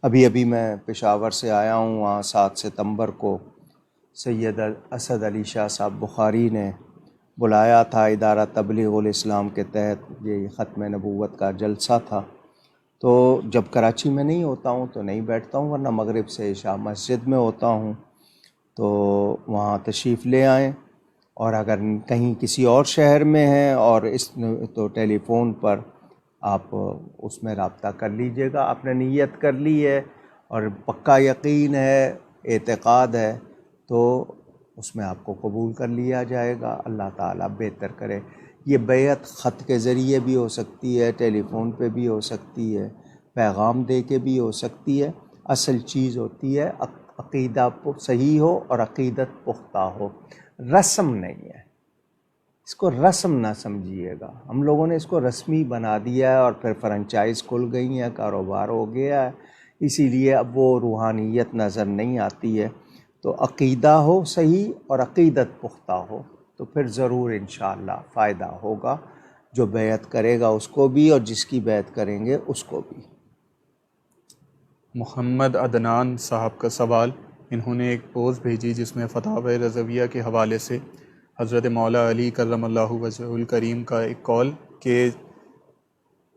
ابھی میں پشاور سے آیا ہوں، وہاں 7 ستمبر کو سید اسد علی شاہ صاحب بخاری نے بلایا تھا، ادارہ تبلیغ الاسلام کے تحت یہ ختم نبوت کا جلسہ تھا۔ تو جب کراچی میں نہیں ہوتا ہوں تو نہیں بیٹھتا ہوں، ورنہ مغرب سے عشاء مسجد میں ہوتا ہوں۔ تو وہاں تشریف لے آئیں، اور اگر کہیں کسی اور شہر میں ہیں اور تو ٹیلی فون پر آپ اس میں رابطہ کر لیجئے گا۔ آپ نے نیت کر لی ہے اور پکا یقین ہے، اعتقاد ہے، تو اس میں آپ کو قبول کر لیا جائے گا۔ اللہ تعالیٰ بہتر کرے۔ یہ بیعت خط کے ذریعے بھی ہو سکتی ہے، ٹیلی فون پہ بھی ہو سکتی ہے، پیغام دے کے بھی ہو سکتی ہے۔ اصل چیز ہوتی ہے عقیدہ صحیح ہو اور عقیدت پختہ ہو، رسم نہیں ہے۔ اس کو رسم نہ سمجھیے گا، ہم لوگوں نے اس کو رسمی بنا دیا ہے اور پھر فرنچائز کھل گئی ہیں، کاروبار ہو گیا ہے، اسی لیے اب وہ روحانیت نظر نہیں آتی ہے۔ تو عقیدہ ہو صحیح اور عقیدت پختہ ہو تو پھر ضرور انشاءاللہ فائدہ ہوگا، جو بیعت کرے گا اس کو بھی اور جس کی بیعت کریں گے اس کو بھی۔ محمد عدنان صاحب کا سوال، انہوں نے ایک پوسٹ بھیجی جس میں فتاوی رضویہ کے حوالے سے حضرت مولا علی کرم اللہ وجہہ الکریم کا ایک قول کہ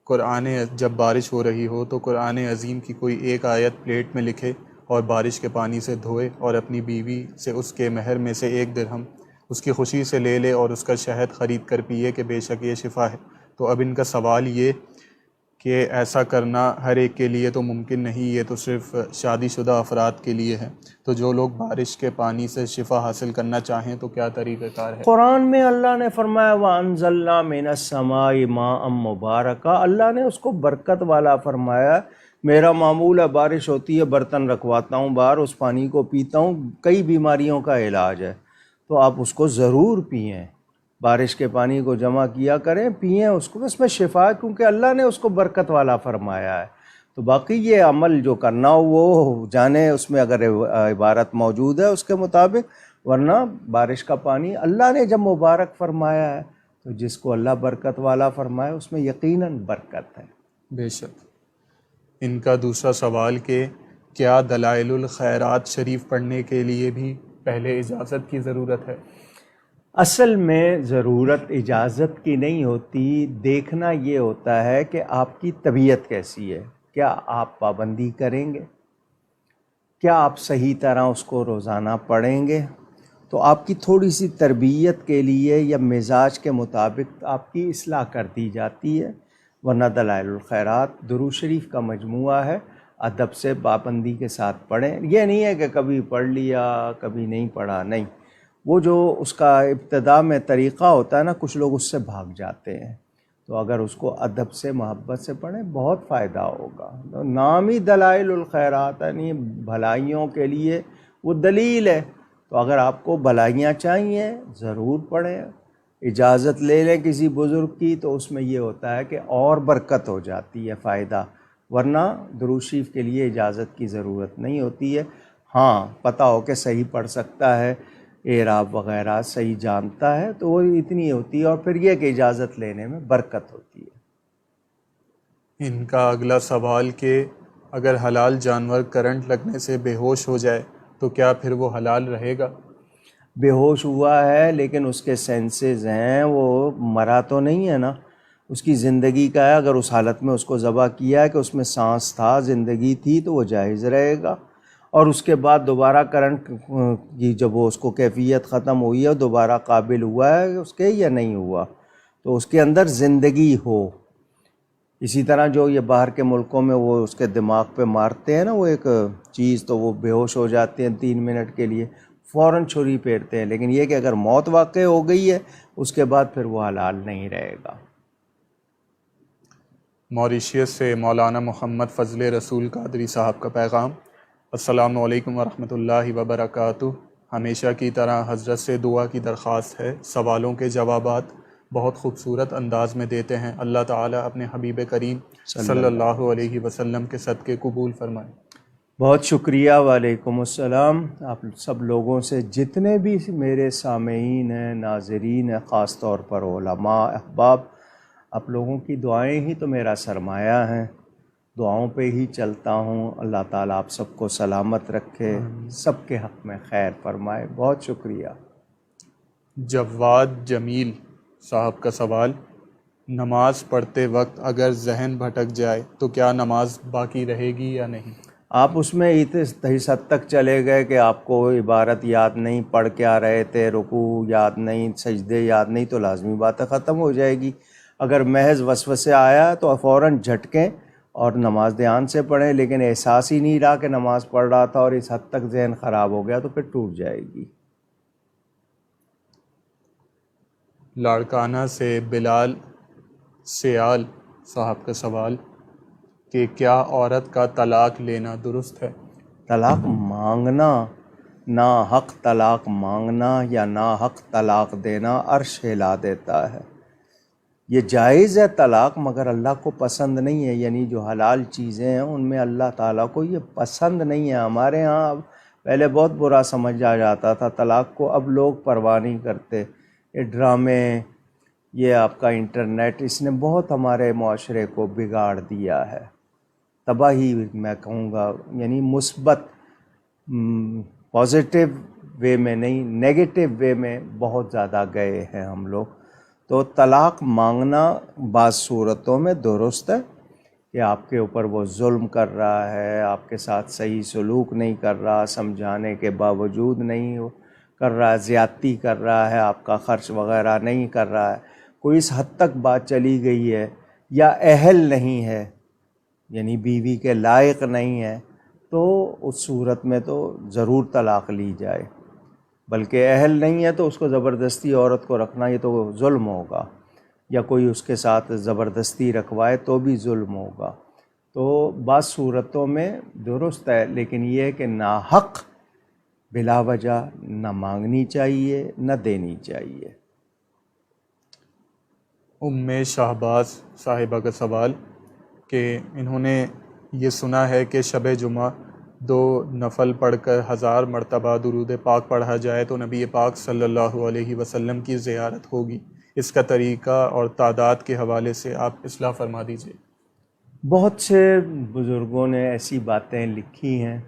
قرآن جب بارش ہو رہی ہو تو قرآن عظیم کی کوئی ایک آیت پلیٹ میں لکھے اور بارش کے پانی سے دھوئے اور اپنی بیوی سے اس کے مہر میں سے 1 درہم اس کی خوشی سے لے لے اور اس کا شہد خرید کر پیے کہ بے شک یہ شفا ہے۔ تو اب ان کا سوال یہ کہ ایسا کرنا ہر ایک کے لیے تو ممکن نہیں، یہ تو صرف شادی شدہ افراد کے لیے ہے، تو جو لوگ بارش کے پانی سے شفا حاصل کرنا چاہیں تو کیا طریقہ کار ہے؟ قرآن میں اللہ نے فرمایا وَأَنزَلْنَا مِنَ السَّمَاءِ مَاءً مُبَارَكًا، اللہ نے اس کو برکت والا فرمایا۔ میرا معمول ہے بارش ہوتی ہے برتن رکھواتا ہوں باہر، اس پانی کو پیتا ہوں، کئی بیماریوں کا علاج ہے، تو آپ اس کو ضرور پئیں۔ بارش کے پانی کو جمع کیا کریں، پئیں اس کو، اس میں شفا ہے کیونکہ اللہ نے اس کو برکت والا فرمایا ہے۔ تو باقی یہ عمل جو کرنا ہو وہ جانے، اس میں اگر عبارت موجود ہے اس کے مطابق، ورنہ بارش کا پانی اللہ نے جب مبارک فرمایا ہے تو جس کو اللہ برکت والا فرمائے اس میں یقیناً برکت ہے۔ بے شک۔ ان کا دوسرا سوال کہ کیا دلائل الخیرات شریف پڑھنے کے لیے بھی پہلے اجازت کی ضرورت ہے؟ اصل میں ضرورت اجازت کی نہیں ہوتی، دیکھنا یہ ہوتا ہے کہ آپ کی طبیعت کیسی ہے، کیا آپ پابندی کریں گے، کیا آپ صحیح طرح اس کو روزانہ پڑھیں گے، تو آپ کی تھوڑی سی تربیت کے لیے یا مزاج کے مطابق آپ کی اصلاح کر دی جاتی ہے۔ ورنہ دلائل الخیرات درود شریف کا مجموعہ ہے، ادب سے پابندی کے ساتھ پڑھیں۔ یہ نہیں ہے کہ کبھی پڑھ لیا کبھی نہیں پڑھا، نہیں، وہ جو اس کا ابتدا میں طریقہ ہوتا ہے نا، کچھ لوگ اس سے بھاگ جاتے ہیں، تو اگر اس کو ادب سے محبت سے پڑھیں بہت فائدہ ہوگا۔ نام ہی دلائل الخیرات، یعنی بھلائیوں کے لیے وہ دلیل ہے، تو اگر آپ کو بھلائیاں چاہیے ضرور پڑھیں، اجازت لے لیں کسی بزرگ کی تو اس میں یہ ہوتا ہے کہ اور برکت ہو جاتی ہے، فائدہ، ورنہ درود شریف کے لیے اجازت کی ضرورت نہیں ہوتی ہے۔ ہاں پتہ ہو کہ صحیح پڑھ سکتا ہے، اعراب وغیرہ صحیح جانتا ہے تو وہ اتنی ہوتی ہے، اور پھر یہ کہ اجازت لینے میں برکت ہوتی ہے۔ ان کا اگلا سوال کہ اگر حلال جانور کرنٹ لگنے سے بے ہوش ہو جائے تو کیا پھر وہ حلال رہے گا؟ بے ہوش ہوا ہے لیکن اس کے سینسز ہیں، وہ مرا تو نہیں ہے نا، اس کی زندگی کا ہے، اگر اس حالت میں اس کو ذبح کیا ہے کہ اس میں سانس تھا، زندگی تھی، تو وہ جائز رہے گا، اور اس کے بعد دوبارہ کرنٹ کی جب وہ اس کو کیفیت ختم ہوئی ہے، دوبارہ قابل ہوا ہے اس کے یا نہیں ہوا، تو اس کے اندر زندگی ہو۔ اسی طرح جو یہ باہر کے ملکوں میں وہ اس کے دماغ پہ مارتے ہیں نا وہ ایک چیز، تو وہ بے ہوش ہو جاتے ہیں 3 منٹ کے لیے، فوراً چھری پھیرتے ہیں، لیکن یہ کہ اگر موت واقع ہو گئی ہے اس کے بعد پھر وہ حلال نہیں رہے گا۔ موریشیس سے مولانا محمد فضل رسول قادری صاحب کا پیغام۔ السلام علیکم ورحمۃ اللہ وبرکاتہ۔ ہمیشہ کی طرح حضرت سے دعا کی درخواست ہے۔ سوالوں کے جوابات بہت خوبصورت انداز میں دیتے ہیں۔ اللہ تعالیٰ اپنے حبیب کریم صلی اللہ علیہ وسلم کے صدقے قبول فرمائے۔ بہت شکریہ، وعلیکم السلام۔ آپ سب لوگوں سے، جتنے بھی میرے سامعین ہیں، ناظرین ہیں، خاص طور پر علماء احباب، آپ لوگوں کی دعائیں ہی تو میرا سرمایہ ہیں، دعاؤں پہ ہی چلتا ہوں۔ اللہ تعالیٰ آپ سب کو سلامت رکھے، سب کے حق میں خیر فرمائے۔ بہت شکریہ۔ جواد جمیل صاحب کا سوال، نماز پڑھتے وقت اگر ذہن بھٹک جائے تو کیا نماز باقی رہے گی یا نہیں؟ آپ اس میں اس حد تک چلے گئے کہ آپ کو عبارت یاد نہیں، پڑھ کے آ رہے تھے، رکوع یاد نہیں، سجدے یاد نہیں، تو لازمی بات ہے ختم ہو جائے گی۔ اگر محض وسوسے آیا تو فوراً جھٹکیں اور نماز دھیان سے پڑھیں، لیکن احساس ہی نہیں رہا کہ نماز پڑھ رہا تھا اور اس حد تک ذہن خراب ہو گیا تو پھر ٹوٹ جائے گی۔ لاڑکانہ سے بلال سیال صاحب کا سوال کہ کیا عورت کا طلاق لینا درست ہے؟ طلاق مانگنا، ناحق طلاق مانگنا یا ناحق طلاق دینا عرش ہلا دیتا ہے۔ یہ جائز ہے طلاق، مگر اللہ کو پسند نہیں ہے، یعنی جو حلال چیزیں ہیں ان میں اللہ تعالیٰ کو یہ پسند نہیں ہے۔ ہمارے ہاں پہلے بہت برا سمجھا جاتا تھا طلاق کو، اب لوگ پرواہ نہیں کرتے۔ یہ ڈرامے، یہ آپ کا انٹرنیٹ، اس نے بہت ہمارے معاشرے کو بگاڑ دیا ہے، تباہی میں کہوں گا، یعنی مثبت پازیٹیو وے میں نہیں، نیگیٹو وے میں بہت زیادہ گئے ہیں ہم لوگ۔ تو طلاق مانگنا بعض صورتوں میں درست ہے کہ آپ کے اوپر وہ ظلم کر رہا ہے، آپ کے ساتھ صحیح سلوک نہیں کر رہا، سمجھانے کے باوجود نہیں کر رہا ہے، زیادتی کر رہا ہے، آپ کا خرچ وغیرہ نہیں کر رہا ہے، کوئی اس حد تک بات چلی گئی ہے، یا اہل نہیں ہے، یعنی بیوی کے لائق نہیں ہے، تو اس صورت میں تو ضرور طلاق لی جائے۔ بلکہ اہل نہیں ہے تو اس کو زبردستی عورت کو رکھنا یہ تو ظلم ہوگا، یا کوئی اس کے ساتھ زبردستی رکھوائے تو بھی ظلم ہوگا۔ تو بعض صورتوں میں درست ہے، لیکن یہ ہے کہ ناحق بلا وجہ نہ مانگنی چاہیے نہ دینی چاہیے۔ ام شہباز صاحبہ کا سوال کہ انہوں نے یہ سنا ہے کہ شب جمعہ 2 نفل پڑھ کر 1000 مرتبہ درود پاک پڑھا جائے تو نبی پاک صلی اللہ علیہ وسلم کی زیارت ہوگی۔ اس کا طریقہ اور تعداد کے حوالے سے آپ اصلاح فرما دیجیے۔ بہت سے بزرگوں نے ایسی باتیں لکھی ہیں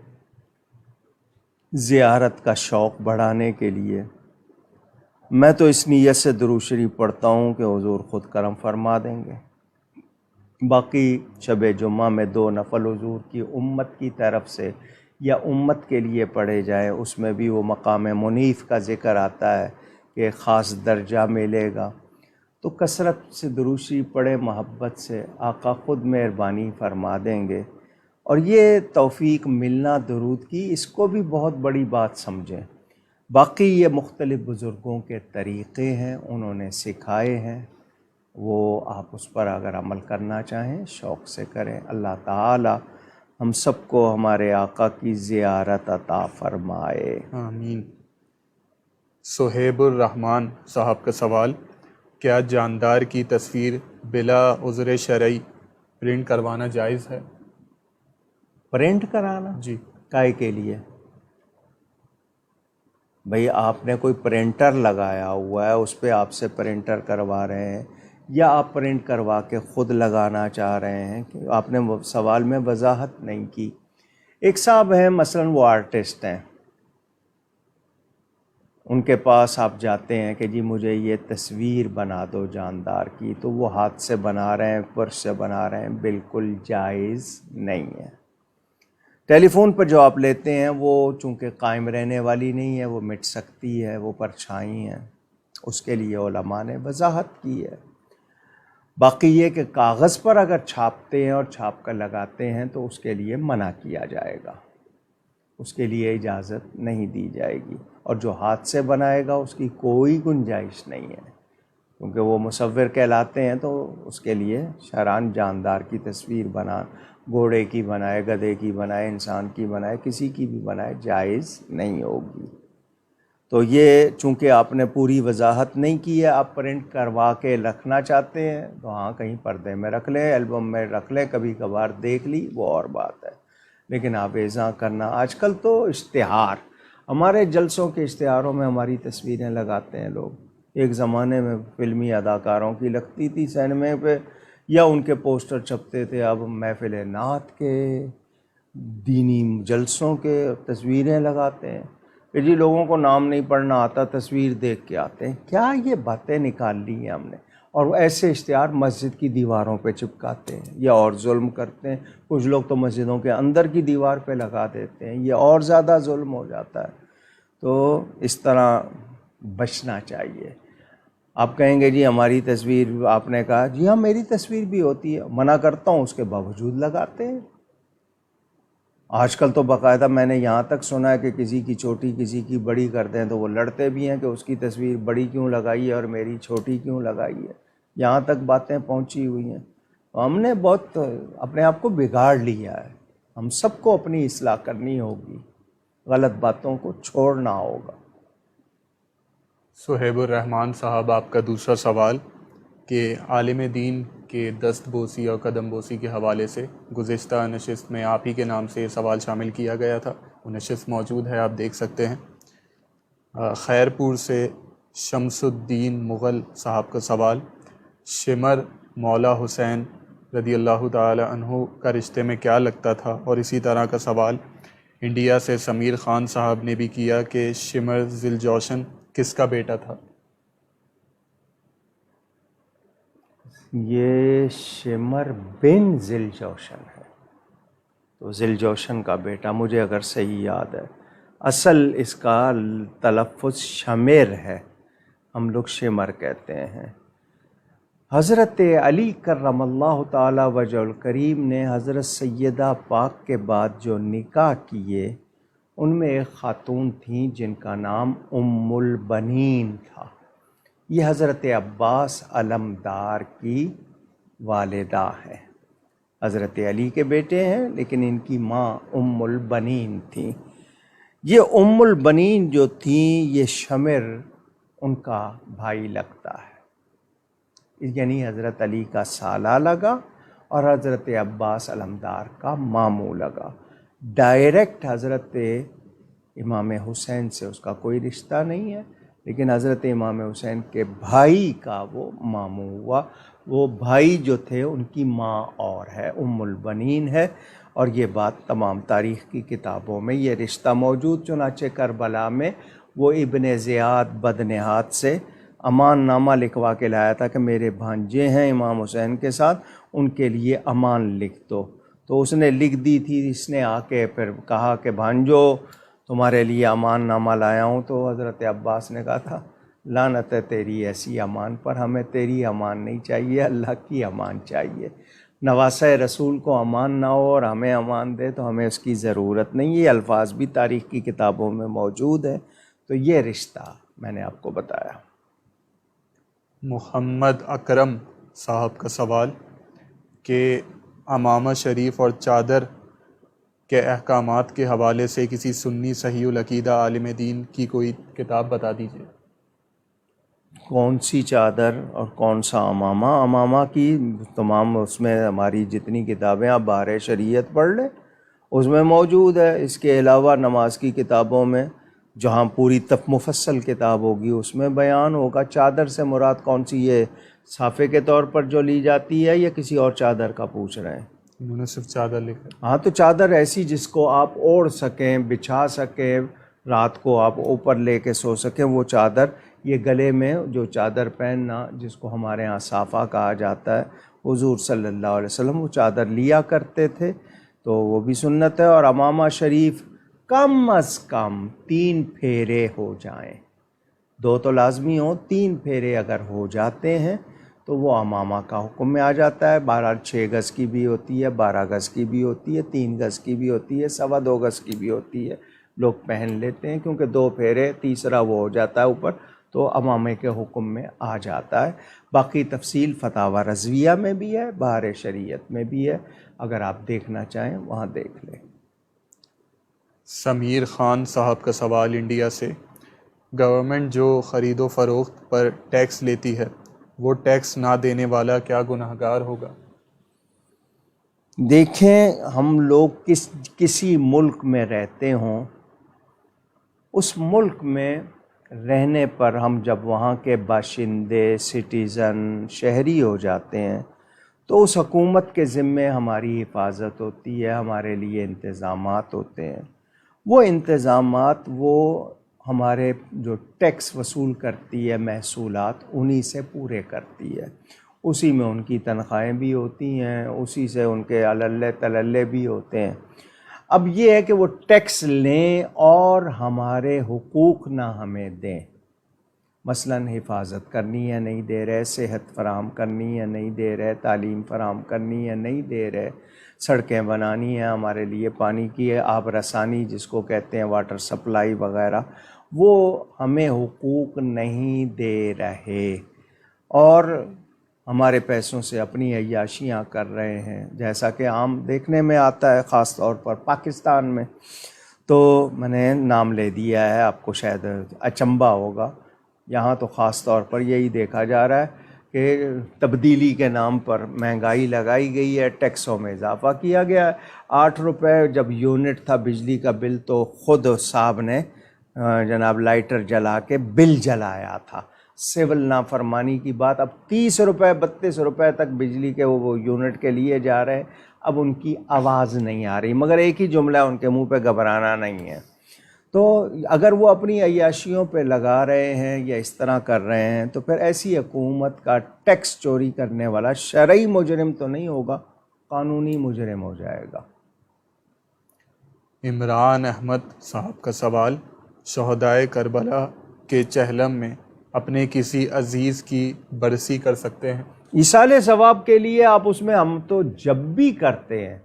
زیارت کا شوق بڑھانے کے لیے۔ میں تو اس نیت سے درود شریف پڑھتا ہوں کہ حضور خود کرم فرما دیں گے۔ باقی شب جمعہ میں 2 نفل حضور کی امت کی طرف سے یا امت کے لیے پڑھے جائیں، اس میں بھی وہ مقام منیف کا ذکر آتا ہے کہ ایک خاص درجہ ملے گا۔ تو کثرت سے درود شریف پڑھیں، محبت سے، آقا خود مہربانی فرما دیں گے۔ اور یہ توفیق ملنا درود کی، اس کو بھی بہت بڑی بات سمجھیں۔ باقی یہ مختلف بزرگوں کے طریقے ہیں، انہوں نے سکھائے ہیں، وہ آپ اس پر اگر عمل کرنا چاہیں شوق سے کریں۔ اللہ تعالی ہم سب کو ہمارے آقا کی زیارت عطا فرمائے۔ آمین۔ صہیب الرحمن صاحب کا سوال، کیا جاندار کی تصویر بلا عذر شرعی پرنٹ کروانا جائز ہے؟ پرنٹ کرانا؟ جی۔ کائے کے لیے؟ بھئی آپ نے کوئی پرنٹر لگایا ہوا ہے، اس پہ آپ سے پرنٹر کروا رہے ہیں، یا آپ پرنٹ کروا کے خود لگانا چاہ رہے ہیں، کہ آپ نے سوال میں وضاحت نہیں کی۔ ایک صاحب ہیں مثلاً وہ آرٹسٹ ہیں، ان کے پاس آپ جاتے ہیں کہ جی مجھے یہ تصویر بنا دو جاندار کی، تو وہ ہاتھ سے بنا رہے ہیں، برش سے بنا رہے ہیں، بالکل جائز نہیں ہے۔ ٹیلی فون پر جو آپ لیتے ہیں وہ چونکہ قائم رہنے والی نہیں ہے، وہ مٹ سکتی ہے، وہ پرچھائی ہے، اس کے لیے علماء نے وضاحت کی ہے۔ باقی یہ کہ کاغذ پر اگر چھاپتے ہیں اور چھاپ کر لگاتے ہیں تو اس کے لیے منع کیا جائے گا، اس کے لیے اجازت نہیں دی جائے گی، اور جو ہاتھ سے بنائے گا اس کی کوئی گنجائش نہیں ہے، کیونکہ وہ مصور کہلاتے ہیں، تو اس کے لیے شرعاً جاندار کی تصویر بنا، گھوڑے کی بنائے، گدھے کی بنائے، انسان کی بنائے، کسی کی بھی بنائے، جائز نہیں ہوگی۔ تو یہ چونکہ آپ نے پوری وضاحت نہیں کی ہے، آپ پرنٹ کروا کے رکھنا چاہتے ہیں تو ہاں کہیں پردے میں رکھ لیں، البم میں رکھ لیں، کبھی کبھار دیکھ لی، وہ اور بات ہے، لیکن آپ ایزاں کرنا، آج کل تو اشتہار، ہمارے جلسوں کے اشتہاروں میں ہماری تصویریں لگاتے ہیں لوگ۔ ایک زمانے میں فلمی اداکاروں کی لگتی تھی سینمے پہ، یا ان کے پوسٹر چھپتے تھے، اب محفل نعت کے، دینی جلسوں کے تصویریں لگاتے ہیں کہ جی لوگوں کو نام نہیں پڑھنا آتا، تصویر دیکھ کے آتے ہیں۔ کیا یہ باتیں نکال لی ہیں ہم نے، اور ایسے اشتہار مسجد کی دیواروں پہ چپکاتے ہیں، یا اور ظلم کرتے ہیں، کچھ لوگ تو مسجدوں کے اندر کی دیوار پہ لگا دیتے ہیں، یہ اور زیادہ ظلم ہو جاتا ہے۔ تو اس طرح بچنا چاہیے۔ آپ کہیں گے جی ہماری تصویر، آپ نے کہا جی ہاں میری تصویر بھی ہوتی ہے، منع کرتا ہوں، اس کے باوجود لگاتے ہیں۔ آج کل تو باقاعدہ میں نے یہاں تک سنا ہے کہ کسی کی چھوٹی کسی کی بڑی کر دیں تو وہ لڑتے بھی ہیں کہ اس کی تصویر بڑی کیوں لگائی ہے اور میری چھوٹی کیوں لگائی ہے، یہاں تک باتیں پہنچی ہوئی ہیں۔ ہم نے بہت اپنے آپ کو بگاڑ لیا ہے، ہم سب کو اپنی اصلاح کرنی ہوگی، غلط باتوں کو چھوڑنا ہوگا۔ صہیب الرحمان صاحب، آپ کا دوسرا سوال کہ عالم دین کے دست بوسی اور قدم بوسی کے حوالے سے گزشتہ نشست میں آپ ہی کے نام سے یہ سوال شامل کیا گیا تھا، وہ نشست موجود ہے، آپ دیکھ سکتے ہیں۔ خیرپور سے شمس الدین مغل صاحب کا سوال، شمر مولا حسین رضی اللہ تعالی عنہ کا رشتے میں کیا لگتا تھا؟ اور اسی طرح کا سوال انڈیا سے سمیر خان صاحب نے بھی کیا کہ شمر ذیل جوشن کس کا بیٹا تھا؟ یہ شمر بن ذیل جوشن ہے، تو ذیل جوشن کا بیٹا، مجھے اگر صحیح یاد ہے، اصل اس کا تلفظ شمر ہے، ہم لوگ شمر کہتے ہیں۔ حضرت علی کرم اللہ تعالی وجہ الکریم نے حضرت سیدہ پاک کے بعد جو نکاح کیے ان میں ایک خاتون تھیں جن کا نام ام البنین تھا، یہ حضرت عباس علمدار کی والدہ ہے، حضرت علی کے بیٹے ہیں لیکن ان کی ماں ام البنین تھیں۔ یہ ام البنین جو تھیں یہ شمر ان کا بھائی لگتا ہے، یعنی حضرت علی کا سالہ لگا اور حضرت عباس علمدار کا ماموں لگا، ڈائریکٹ حضرت امام حسین سے اس کا کوئی رشتہ نہیں ہے، لیکن حضرت امام حسین کے بھائی کا وہ ماموں ہوا۔ وہ بھائی جو تھے ان کی ماں اور ہے، ام البنین ہے، اور یہ بات تمام تاریخ کی کتابوں میں یہ رشتہ موجود، چنانچہ کربلا میں وہ ابن زیاد بدنہاد سے امان نامہ لکھوا کے لایا تھا کہ میرے بھانجے ہیں امام حسین کے ساتھ، ان کے لیے امان لکھ دو، تو اس نے لکھ دی تھی۔ اس نے آ کے پھر کہا کہ بھانجو تمہارے لیے امان نامہ لایا ہوں، تو حضرت عباس نے کہا تھا لعنت ہے تیری ایسی امان پر، ہمیں تیری امان نہیں چاہیے، اللہ کی امان چاہیے۔ نواسہ رسول کو امان نہ ہو اور ہمیں امان دے تو ہمیں اس کی ضرورت نہیں، یہ الفاظ بھی تاریخ کی کتابوں میں موجود ہیں۔ تو یہ رشتہ میں نے آپ کو بتایا۔ محمد اکرم صاحب کا سوال کہ امامہ شریف اور چادر کے احکامات کے حوالے سے کسی سنی صحیح العقیدہ عالم دین کی کوئی کتاب بتا دیجیے۔ کون سی چادر اور کون سا امامہ؟ امامہ کی تمام اس میں ہماری جتنی کتابیں، آپ بہار شریعت پڑھ لیں، اس میں موجود ہے۔ اس کے علاوہ نماز کی کتابوں میں جہاں پوری مفصل کتاب ہوگی اس میں بیان ہوگا۔ چادر سے مراد کون سی، یہ صافے کے طور پر جو لی جاتی ہے یا کسی اور چادر کا پوچھ رہے ہیں؟ انہوں نے صرف چادر لکھا۔ ہاں تو چادر ایسی جس کو آپ اوڑھ سکیں، بچھا سکیں، رات کو آپ اوپر لے کے سو سکیں وہ چادر. یہ گلے میں جو چادر پہننا جس کو ہمارے ہاں صافہ کہا جاتا ہے، حضور صلی اللہ علیہ وسلم وہ چادر لیا کرتے تھے، تو وہ بھی سنت ہے. اور امامہ شریف کم از کم 3 پھیرے ہو جائیں، 2 تو لازمی ہوں، 3 پھیرے اگر ہو جاتے ہیں تو وہ امامہ کا حکم میں آ جاتا ہے. 6 گز کی بھی ہوتی ہے، 12 گز کی بھی ہوتی ہے، 3 گز کی بھی ہوتی ہے، 2.25 گز کی بھی ہوتی ہے. لوگ پہن لیتے ہیں کیونکہ 2 پھیرے تیسرا وہ ہو جاتا ہے اوپر، تو امامے کے حکم میں آ جاتا ہے. باقی تفصیل فتاوی رضویہ میں بھی ہے، بہار شریعت میں بھی ہے، اگر آپ دیکھنا چاہیں وہاں دیکھ لیں. سمیر خان صاحب کا سوال انڈیا سے، گورنمنٹ جو خرید و فروخت پر ٹیکس لیتی ہے وہ ٹیکس نہ دینے والا کیا گنہگار ہوگا؟ دیکھیں، ہم لوگ کسی ملک میں رہتے ہوں، اس ملک میں رہنے پر ہم جب وہاں کے باشندے، سٹیزن، شہری ہو جاتے ہیں تو اس حکومت کے ذمے ہماری حفاظت ہوتی ہے، ہمارے لیے انتظامات ہوتے ہیں. وہ انتظامات وہ ہمارے جو ٹیکس وصول کرتی ہے محصولات انہی سے پورے کرتی ہے. اسی میں ان کی تنخواہیں بھی ہوتی ہیں، اسی سے ان کے عللے تللے بھی ہوتے ہیں. اب یہ ہے کہ وہ ٹیکس لیں اور ہمارے حقوق نہ ہمیں دیں. مثلا حفاظت کرنی ہے نہیں دے رہے، صحت فراہم کرنی ہے نہیں دے رہے، تعلیم فراہم کرنی ہے نہیں دے رہے، سڑکیں بنانی ہیں ہمارے لیے، پانی کی آب رسانی جس کو کہتے ہیں واٹر سپلائی وغیرہ، وہ ہمیں حقوق نہیں دے رہے اور ہمارے پیسوں سے اپنی عیاشیاں کر رہے ہیں، جیسا کہ عام دیکھنے میں آتا ہے خاص طور پر پاکستان میں. تو میں نے نام لے دیا ہے، آپ کو شاید اچنبھا ہوگا، یہاں تو خاص طور پر یہی دیکھا جا رہا ہے کہ تبدیلی کے نام پر مہنگائی لگائی گئی ہے، ٹیکسوں میں اضافہ کیا گیا ہے. 8 روپے جب یونٹ تھا بجلی کا بل تو خود صاحب نے جناب لائٹر جلا کے بل جلایا تھا. سول نافرمانی کی بات. اب 30 روپے 32 روپے تک بجلی کے وہ یونٹ کے لیے جا رہے ہیں. اب ان کی آواز نہیں آ رہی، مگر ایک ہی جملہ ان کے منہ پہ گھبرانا نہیں ہے. تو اگر وہ اپنی عیاشیوں پہ لگا رہے ہیں یا اس طرح کر رہے ہیں تو پھر ایسی حکومت کا ٹیکس چوری کرنے والا شرعی مجرم تو نہیں ہوگا، قانونی مجرم ہو جائے گا. عمران احمد صاحب کا سوال، شہدائے کربلا کے چہلم میں اپنے کسی عزیز کی برسی کر سکتے ہیں؟ ایصال ثواب کے لیے آپ اس میں، ہم تو جب بھی کرتے ہیں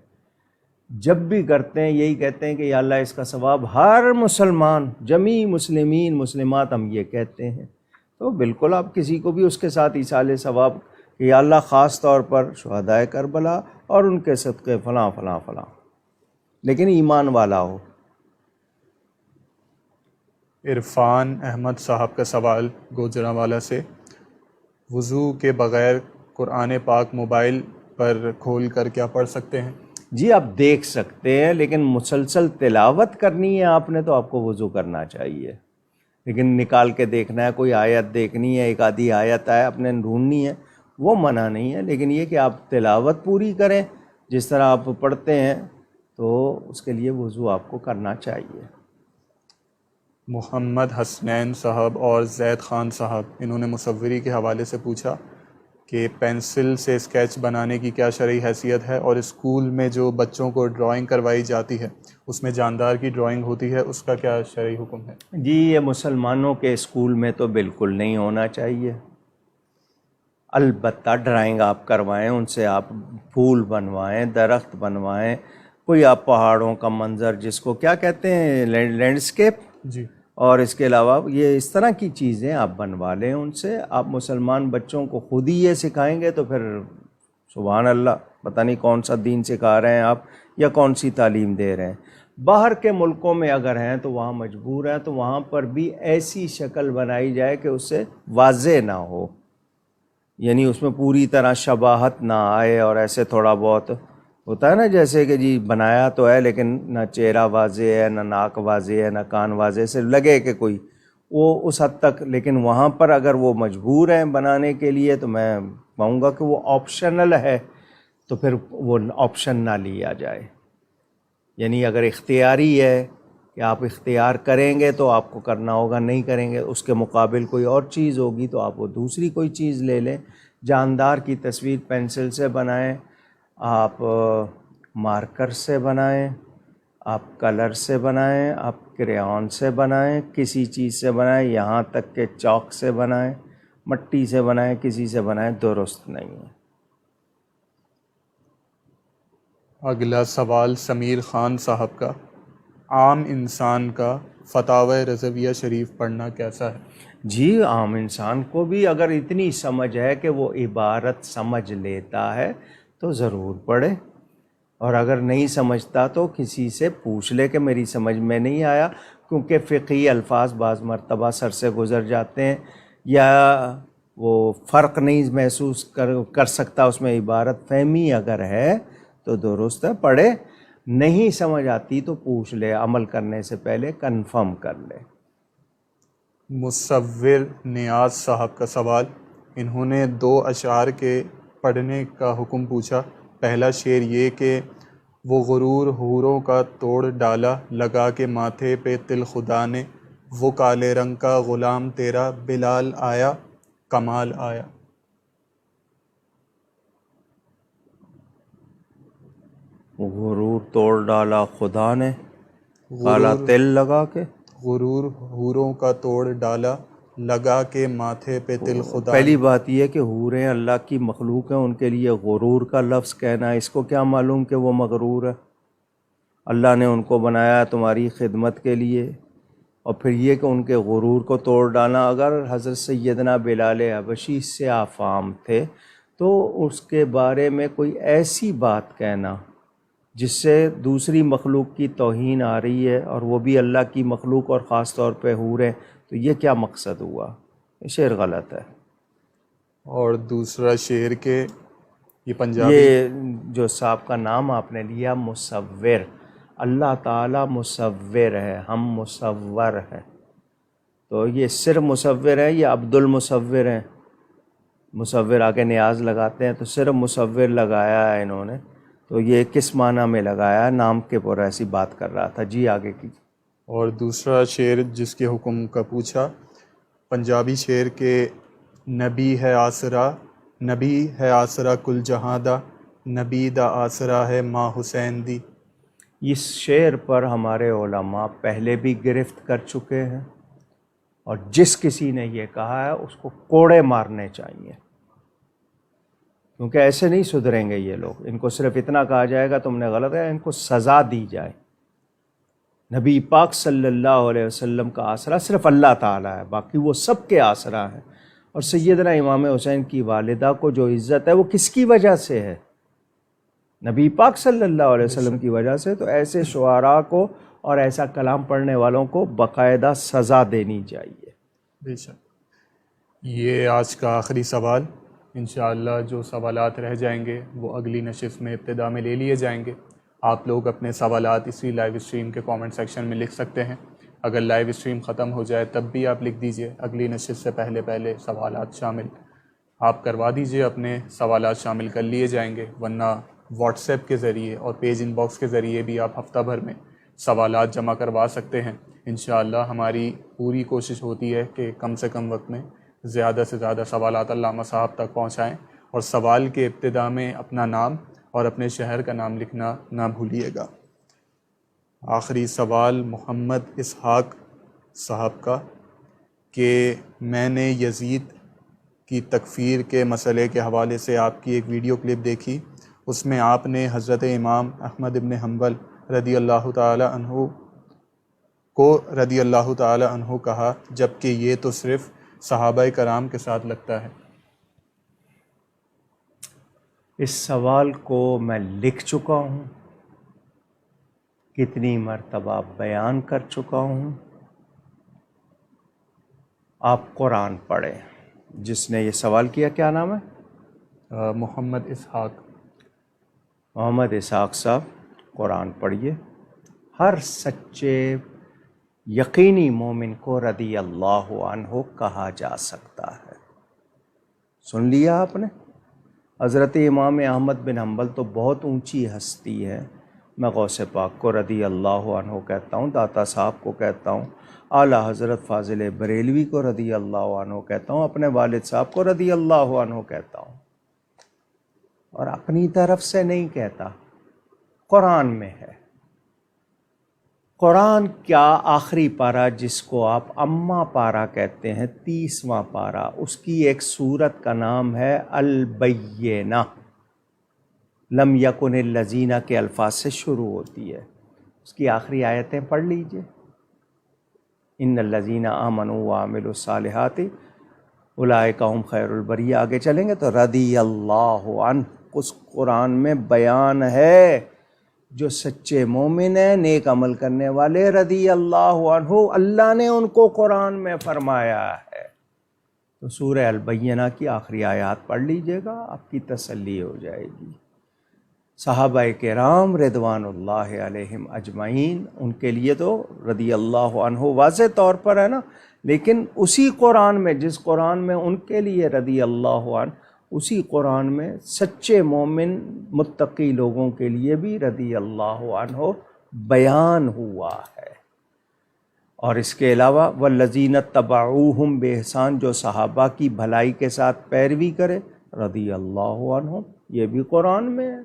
یہی کہتے ہیں کہ یا اللہ اس کا ثواب ہر مسلمان، جمیع مسلمین مسلمات، ہم یہ کہتے ہیں. تو بالکل آپ کسی کو بھی اس کے ساتھ ایصال ثواب کہ یا اللہ خاص طور پر شہدائے کربلا اور ان کے صدقے فلاں فلاں فلاں، لیکن ایمان والا ہو. عرفان احمد صاحب کا سوال گوجرانوالہ سے، وضو کے بغیر قرآن پاک موبائل پر کھول کر کیا پڑھ سکتے ہیں؟ جی آپ دیکھ سکتے ہیں، لیکن مسلسل تلاوت کرنی ہے آپ نے تو آپ کو وضو کرنا چاہیے. لیکن نکال کے دیکھنا ہے، کوئی آیت دیکھنی ہے، ایک آدھی آیت ہے اپنے ڈھونڈنی ہے، وہ منع نہیں ہے. لیکن یہ کہ آپ تلاوت پوری کریں جس طرح آپ پڑھتے ہیں تو اس کے لیے وضو آپ کو کرنا چاہیے. محمد حسنین صاحب اور زید خان صاحب، انہوں نے مصوری کے حوالے سے پوچھا کہ پینسل سے اسکیچ بنانے کی کیا شرعی حیثیت ہے، اور اسکول میں جو بچوں کو ڈرائنگ کروائی جاتی ہے اس میں جاندار کی ڈرائنگ ہوتی ہے، اس کا کیا شرعی حکم ہے؟ جی یہ مسلمانوں کے اسکول میں تو بالکل نہیں ہونا چاہیے. البتہ ڈرائنگ آپ کروائیں، ان سے آپ پھول بنوائیں، درخت بنوائیں، کوئی آپ پہاڑوں کا منظر جس کو کیا کہتے ہیں لینڈسکیپ، جی. اور اس کے علاوہ یہ اس طرح کی چیزیں آپ بنوا لیں ان سے. آپ مسلمان بچوں کو خود ہی یہ سکھائیں گے تو پھر سبحان اللہ، پتہ نہیں کون سا دین سکھا رہے ہیں آپ یا کون سی تعلیم دے رہے ہیں. باہر کے ملکوں میں اگر ہیں تو وہاں مجبور ہیں تو وہاں پر بھی ایسی شکل بنائی جائے کہ اس سے واضح نہ ہو، یعنی اس میں پوری طرح شباہت نہ آئے، اور ایسے تھوڑا بہت ہوتا ہے نا جیسے کہ جی بنایا تو ہے لیکن نہ چہرہ واضح ہے، نہ ناک واضح ہے، نہ کان واضح، سے لگے کہ کوئی وہ اس حد تک. لیکن وہاں پر اگر وہ مجبور ہیں بنانے کے لیے تو میں کہوں گا کہ وہ آپشنل ہے، تو پھر وہ آپشن نہ لیا جائے. یعنی اگر اختیاری ہے کہ آپ اختیار کریں گے تو آپ کو کرنا ہوگا، نہیں کریں گے اس کے مقابل کوئی اور چیز ہوگی تو آپ وہ دوسری کوئی چیز لے لیں۔ جاندار کی تصویر پینسل سے بنائیں، آپ مارکر سے بنائیں، آپ کلر سے بنائیں، آپ کریون سے بنائیں، کسی چیز سے بنائیں، یہاں تک کہ چاک سے بنائیں، مٹی سے بنائیں، کسی سے بنائیں، درست نہیں ہے۔ اگلا سوال سمیر خان صاحب کا، عام انسان کا فتاوی رضویہ شریف پڑھنا کیسا ہے؟ جی، عام انسان کو بھی اگر اتنی سمجھ ہے کہ وہ عبارت سمجھ لیتا ہے تو ضرور پڑھے، اور اگر نہیں سمجھتا تو کسی سے پوچھ لے کہ میری سمجھ میں نہیں آیا، کیونکہ فقہی الفاظ بعض مرتبہ سر سے گزر جاتے ہیں یا وہ فرق نہیں محسوس کر سکتا اس میں، عبارت فہمی اگر ہے تو درست ہے، پڑھے، نہیں سمجھ آتی تو پوچھ لے، عمل کرنے سے پہلے کنفرم کر لے۔ مصور نیاز صاحب کا سوال، انہوں نے 2 اشعار کے پڑھنے کا حکم پوچھا۔ پہلا شعر یہ کہ وہ غرور حوروں کا توڑ ڈالا، لگا کے ماتھے پہ تل خدا نے، وہ کالے رنگ کا غلام تیرا بلال آیا، کمال آیا۔ غرور توڑ ڈالا خدا نے، کالا غرور تل لگا کے۔ غرور حوروں کا توڑ ڈالا، لگا کے ماتھے پہ تل خدا نے۔ پہلی بات یہ کہ حوریں اللہ کی مخلوق ہیں، ان کے لیے غرور کا لفظ کہنا، اس کو کیا معلوم کہ وہ مغرور ہے؟ اللہ نے ان کو بنایا تمہاری خدمت کے لیے، اور پھر یہ کہ ان کے غرور کو توڑ ڈالنا۔ اگر حضرت سیدنا بلال حبشی سیاہ فام تھے تو اس کے بارے میں کوئی ایسی بات کہنا جس سے دوسری مخلوق کی توہین آ رہی ہے، اور وہ بھی اللہ کی مخلوق اور خاص طور پہ حوریں، تو یہ کیا مقصد ہوا؟ یہ شعر غلط ہے۔ اور دوسرا شعر کہ یہ پنجابی، یہ جو صاحب کا نام آپ نے لیا مصور، اللہ تعالیٰ مصور ہے، ہم مصور ہیں، تو یہ صرف مصور ہے یا عبد المصور ہیں؟ مصور آگے نیاز لگاتے ہیں تو صرف مصور لگایا ہے انہوں نے، تو یہ کس معنی میں لگایا؟ نام کے پر ایسی بات کر رہا تھا۔ جی آگے کی۔ اور دوسرا شعر جس کے حکم کا پوچھا، پنجابی شعر کہ نبی ہے آسرا، نبی ہے آسرا کل جہاں دا، نبی دا آسرا ہے ماں حسین دی۔ اس شعر پر ہمارے علماء پہلے بھی گرفت کر چکے ہیں، اور جس کسی نے یہ کہا ہے اس کو کوڑے مارنے چاہیے، کیونکہ ایسے نہیں سدھریں گے یہ لوگ۔ ان کو صرف اتنا کہا جائے گا تم نے غلط ہے، ان کو سزا دی جائے۔ نبی پاک صلی اللہ علیہ وسلم کا آسرا صرف اللہ تعالیٰ ہے، باقی وہ سب کے آسرا ہے۔ اور سیدنا امام حسین کی والدہ کو جو عزت ہے وہ کس کی وجہ سے ہے؟ نبی پاک صلی اللہ علیہ وسلم کی وجہ سے۔ تو ایسے شعراء کو اور ایسا کلام پڑھنے والوں کو باقاعدہ سزا دینی چاہیے۔ بے شک۔ یہ آج کا آخری سوال، انشاءاللہ جو سوالات رہ جائیں گے وہ اگلی نشست میں ابتدا میں لے لیے جائیں گے۔ آپ لوگ اپنے سوالات اسی لائیو اسٹریم کے کامنٹ سیکشن میں لکھ سکتے ہیں۔ اگر لائیو اسٹریم ختم ہو جائے تب بھی آپ لکھ دیجئے، اگلی نشست سے پہلے سوالات شامل آپ کروا دیجئے، اپنے سوالات شامل کر لیے جائیں گے، ورنہ واٹس ایپ کے ذریعے اور پیج ان باکس کے ذریعے بھی آپ ہفتہ بھر میں سوالات جمع کروا سکتے ہیں۔ انشاءاللہ ہماری پوری کوشش ہوتی ہے کہ کم سے کم وقت میں زیادہ سے زیادہ سوالات علامہ صاحب تک پہنچائیں، اور سوال کے ابتدا میں اپنا نام اور اپنے شہر کا نام لکھنا نہ بھولیے گا۔ آخری سوال محمد اسحاق صاحب کا کہ میں نے یزید کی تکفیر کے مسئلے کے حوالے سے آپ کی ایک ویڈیو کلپ دیکھی، اس میں آپ نے حضرت امام احمد بن حنبل رضی اللہ تعالی عنہ کہا، جبکہ یہ تو صرف صحابہ کرام کے ساتھ لگتا ہے۔ اس سوال کو میں لکھ چکا ہوں، کتنی مرتبہ بیان کر چکا ہوں۔ آپ قرآن پڑھیں۔ جس نے یہ سوال کیا کیا نام ہے؟ محمد اسحاق۔ محمد اسحاق صاحب قرآن پڑھیے۔ ہر سچے یقینی مومن کو رضی اللہ عنہ کہا جا سکتا ہے۔ سن لیا آپ نے؟ حضرت امام احمد بن حنبل تو بہت اونچی ہستی ہے، میں غوث پاک کو رضی اللہ عنہ کہتا ہوں، داتا صاحب کو کہتا ہوں، اعلیٰ حضرت فاضل بریلوی کو رضی اللہ عنہ کہتا ہوں، اپنے والد صاحب کو رضی اللہ عنہ کہتا ہوں، اور اپنی طرف سے نہیں کہتا، قرآن میں ہے۔ قرآن کیا آخری پارہ جس کو آپ اماں پارہ کہتے ہیں، 30واں پارہ، اس کی ایک سورت کا نام ہے البینہ، لم یکن الذین کے الفاظ سے شروع ہوتی ہے، اس کی آخری آیتیں پڑھ لیجئے، ان الذین آمنوا وعملوا الصالحات اولئک هم خیر البریہ، آگے چلیں گے تو رضی اللہ عنہ، اس قرآن میں بیان ہے جو سچے مومن ہیں، نیک عمل کرنے والے، رضی اللہ عنہ، اللہ نے ان کو قرآن میں فرمایا ہے۔ تو سورہ البینہ کی آخری آیات پڑھ لیجئے گا، آپ کی تسلی ہو جائے گی۔ صحابہ کرام رضوان اللہ علیہم اجمعین، ان کے لیے تو رضی اللہ عنہ واضح طور پر ہے نا، لیکن اسی قرآن میں، جس قرآن میں ان کے لیے رضی اللہ عنہ، اسی قرآن میں سچے مومن متقی لوگوں کے لیے بھی رضی اللہ عنہ بیان ہوا ہے۔ اور اس کے علاوہ والذین اتبعوہم بإحسان، جو صحابہ کی بھلائی کے ساتھ پیروی کرے، رضی اللہ عنہ، یہ بھی قرآن میں ہے۔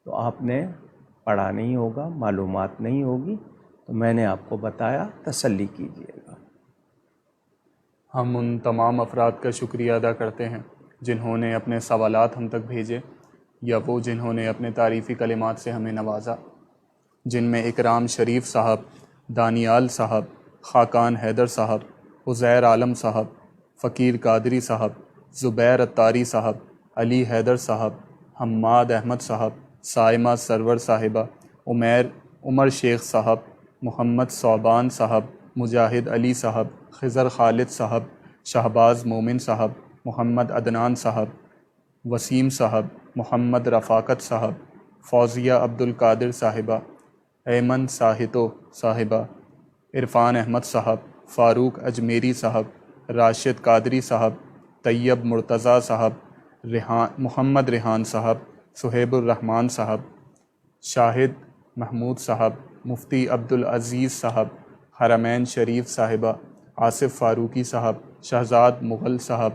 تو آپ نے پڑھا نہیں ہوگا، معلومات نہیں ہوگی، تو میں نے آپ کو بتایا، تسلی کیجیے گا۔ ہم ان تمام افراد کا شکریہ ادا کرتے ہیں جنہوں نے اپنے سوالات ہم تک بھیجے، یا وہ جنہوں نے اپنے تعریفی کلمات سے ہمیں نوازا، جن میں اکرام شریف صاحب، دانیال صاحب، خاقان حیدر صاحب، عزیر عالم صاحب، فقیر قادری صاحب، زبیر اتاری صاحب، علی حیدر صاحب، حماد احمد صاحب، سائمہ سرور صاحبہ، عمر شیخ صاحب، محمد صوبان صاحب، مجاہد علی صاحب، خضر خالد صاحب، شہباز مومن صاحب، محمد عدنان صاحب، وسیم صاحب، محمد رفاقت صاحب، فوزیہ عبد القادر صاحبہ، ایمن ساہتو صاحبہ، عرفان احمد صاحب، فاروق اجمیری صاحب، راشد قادری صاحب، طیب مرتضیٰ صاحب، محمد ریحان صاحب، صہیب الرحمان صاحب، شاہد محمود صاحب، مفتی عبدالعزیز صاحب، حرمین شریف صاحبہ، آصف فاروقی صاحب، شہزاد مغل صاحب،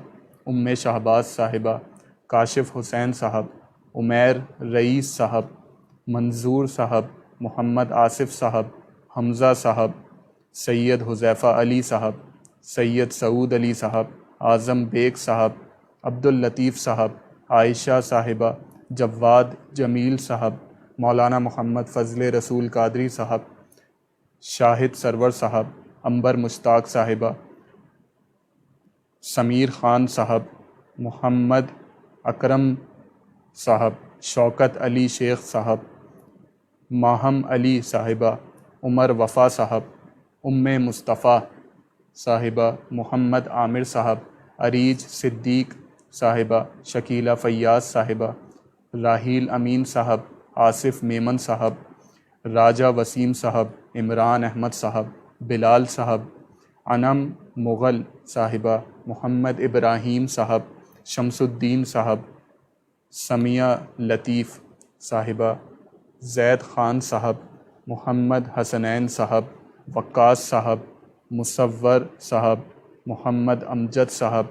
شہباز صاحبہ، کاشف حسین صاحب، عمیر رئیس صاحب، منظور صاحب، محمد آصف صاحب، حمزہ صاحب، سید حذیفہ علی صاحب، سید سعود علی صاحب، اعظم بیگ صاحب، عبداللطیف صاحب، عائشہ صاحبہ، جواد جمیل صاحب، مولانا محمد فضل رسول قادری صاحب، شاہد سرور صاحب، عنبر مشتاق صاحبہ، سمیر خان صاحب، محمد اکرم صاحب، شوکت علی شیخ صاحب، ماہم علی صاحبہ، عمر وفا صاحب، مصطفیٰ صاحبہ، محمد عامر صاحب، عریج صدیق صاحبہ، شکیلہ فیاض صاحبہ، راحیل امین صاحب، آصف میمن صاحب، راجہ وسیم صاحب، عمران احمد صاحب، بلال صاحب، انم مغل صاحبہ، محمد ابراہیم صاحب، شمس الدین صاحب، سمیہ لطیف صاحبہ، زید خان صاحب، محمد حسنین صاحب، وقاص صاحب، مصور صاحب، محمد امجد صاحب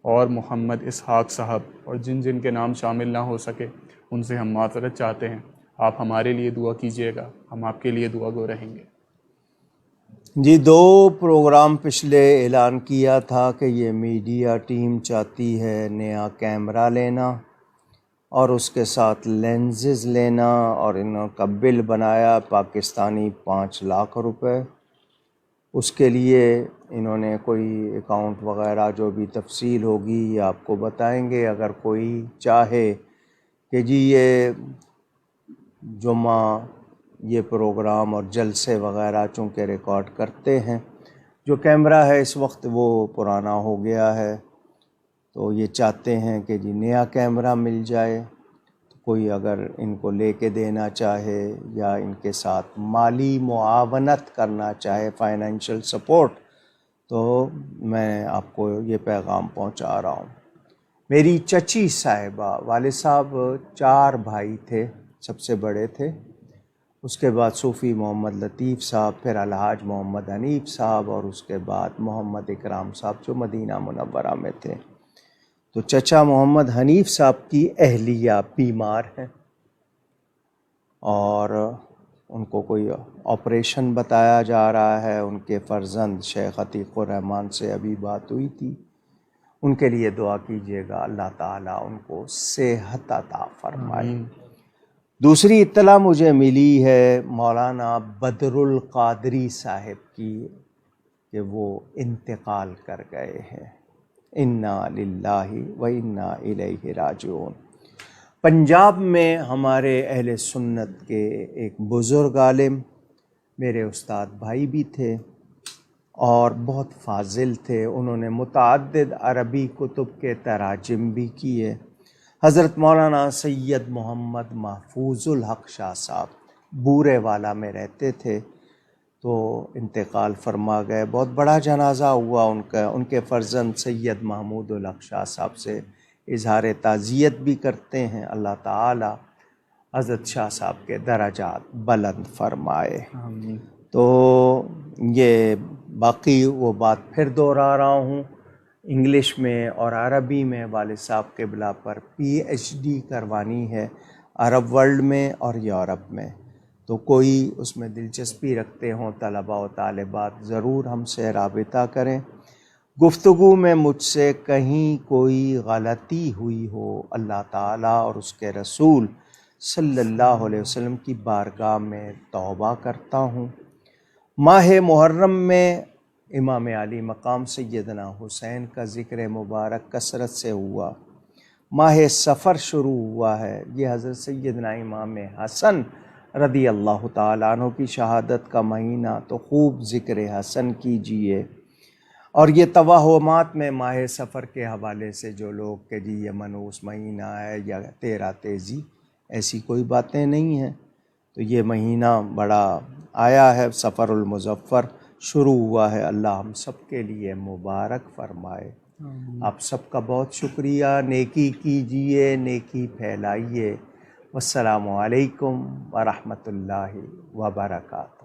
اور محمد اسحاق صاحب، اور جن جن کے نام شامل نہ ہو سکے ان سے ہم معذرت چاہتے ہیں۔ آپ ہمارے لیے دعا کیجیے گا، ہم آپ کے لیے دعا گو رہیں گے۔ جی 2 پروگرام پچھلے اعلان کیا تھا کہ یہ میڈیا ٹیم چاہتی ہے نیا کیمرہ لینا اور اس کے ساتھ لینزز لینا، اور انہوں کا بل بنایا پاکستانی 5 لاکھ روپے۔ اس کے لیے انہوں نے کوئی اکاؤنٹ وغیرہ جو بھی تفصیل ہوگی یہ آپ کو بتائیں گے۔ اگر کوئی چاہے کہ جی یہ جمعہ یہ پروگرام اور جلسے وغیرہ چونکہ ریکارڈ کرتے ہیں، جو کیمرہ ہے اس وقت وہ پرانا ہو گیا ہے، تو یہ چاہتے ہیں کہ جی نیا کیمرہ مل جائے، تو کوئی اگر ان کو لے کے دینا چاہے یا ان کے ساتھ مالی معاونت کرنا چاہے، فائنینشیل سپورٹ، تو میں آپ کو یہ پیغام پہنچا رہا ہوں۔ میری چچی صاحبہ، والد صاحب 4 بھائی تھے، سب سے بڑے تھے. اس کے بعد صوفی محمد لطیف صاحب، پھر الحاج محمد حنیف صاحب، اور اس کے بعد محمد اکرام صاحب جو مدینہ منورہ میں تھے. تو چچا محمد حنیف صاحب کی اہلیہ بیمار ہیں اور ان کو کوئی آپریشن بتایا جا رہا ہے. ان کے فرزند شیخ عتیق الرحمن سے ابھی بات ہوئی تھی، ان کے لیے دعا کیجیے گا، اللہ تعالیٰ ان کو صحت عطا فرمائے. آمین. دوسری اطلاع مجھے ملی ہے مولانا بدر القادری صاحب کی کہ وہ انتقال کر گئے ہیں. انا للہ و انا الیہ راجعون. پنجاب میں ہمارے اہل سنت کے ایک بزرگ عالم، میرے استاد بھائی بھی تھے اور بہت فاضل تھے. انہوں نے متعدد عربی کتب کے تراجم بھی کیے. حضرت مولانا سید محمد محفوظ الحق شاہ صاحب بورے والا میں رہتے تھے، تو انتقال فرما گئے. بہت بڑا جنازہ ہوا ان کا. ان کے فرزند سید محمود الحق شاہ صاحب سے اظہار تعزیت بھی کرتے ہیں. اللہ تعالی حضرت شاہ صاحب کے درجات بلند فرمائے. آمین. تو یہ باقی وہ بات پھر دوہرا رہا ہوں، انگلش میں اور عربی میں والد صاحب کے بلا پر PhD کروانی ہے، عرب ورلڈ میں اور یورپ میں. تو کوئی اس میں دلچسپی رکھتے ہوں طلباء و طالبات ضرور ہم سے رابطہ کریں. گفتگو میں مجھ سے کہیں کوئی غلطی ہوئی ہو، اللہ تعالیٰ اور اس کے رسول صلی اللہ علیہ وسلم کی بارگاہ میں توبہ کرتا ہوں. ماہ محرم میں امام علی مقام سیدنا حسین کا ذکر مبارک کثرت سے ہوا. ماہ سفر شروع ہوا ہے، یہ حضرت سیدنا امام حسن رضی اللہ تعالیٰ عنہ کی شہادت کا مہینہ، تو خوب ذکر حسن کیجئے. اور یہ توہمات میں ماہ سفر کے حوالے سے جو لوگ کہ جی یہ منحوس مہینہ ہے یا تیرہ تیزی، ایسی کوئی باتیں نہیں ہیں. تو یہ مہینہ بڑا آیا ہے، سفر المظفر شروع ہوا ہے. اللہ ہم سب کے لیے مبارک فرمائے. آپ سب کا بہت شکریہ. نیکی کیجئے، نیکی پھیلائیے. والسلام علیکم ورحمۃ اللہ وبرکاتہ.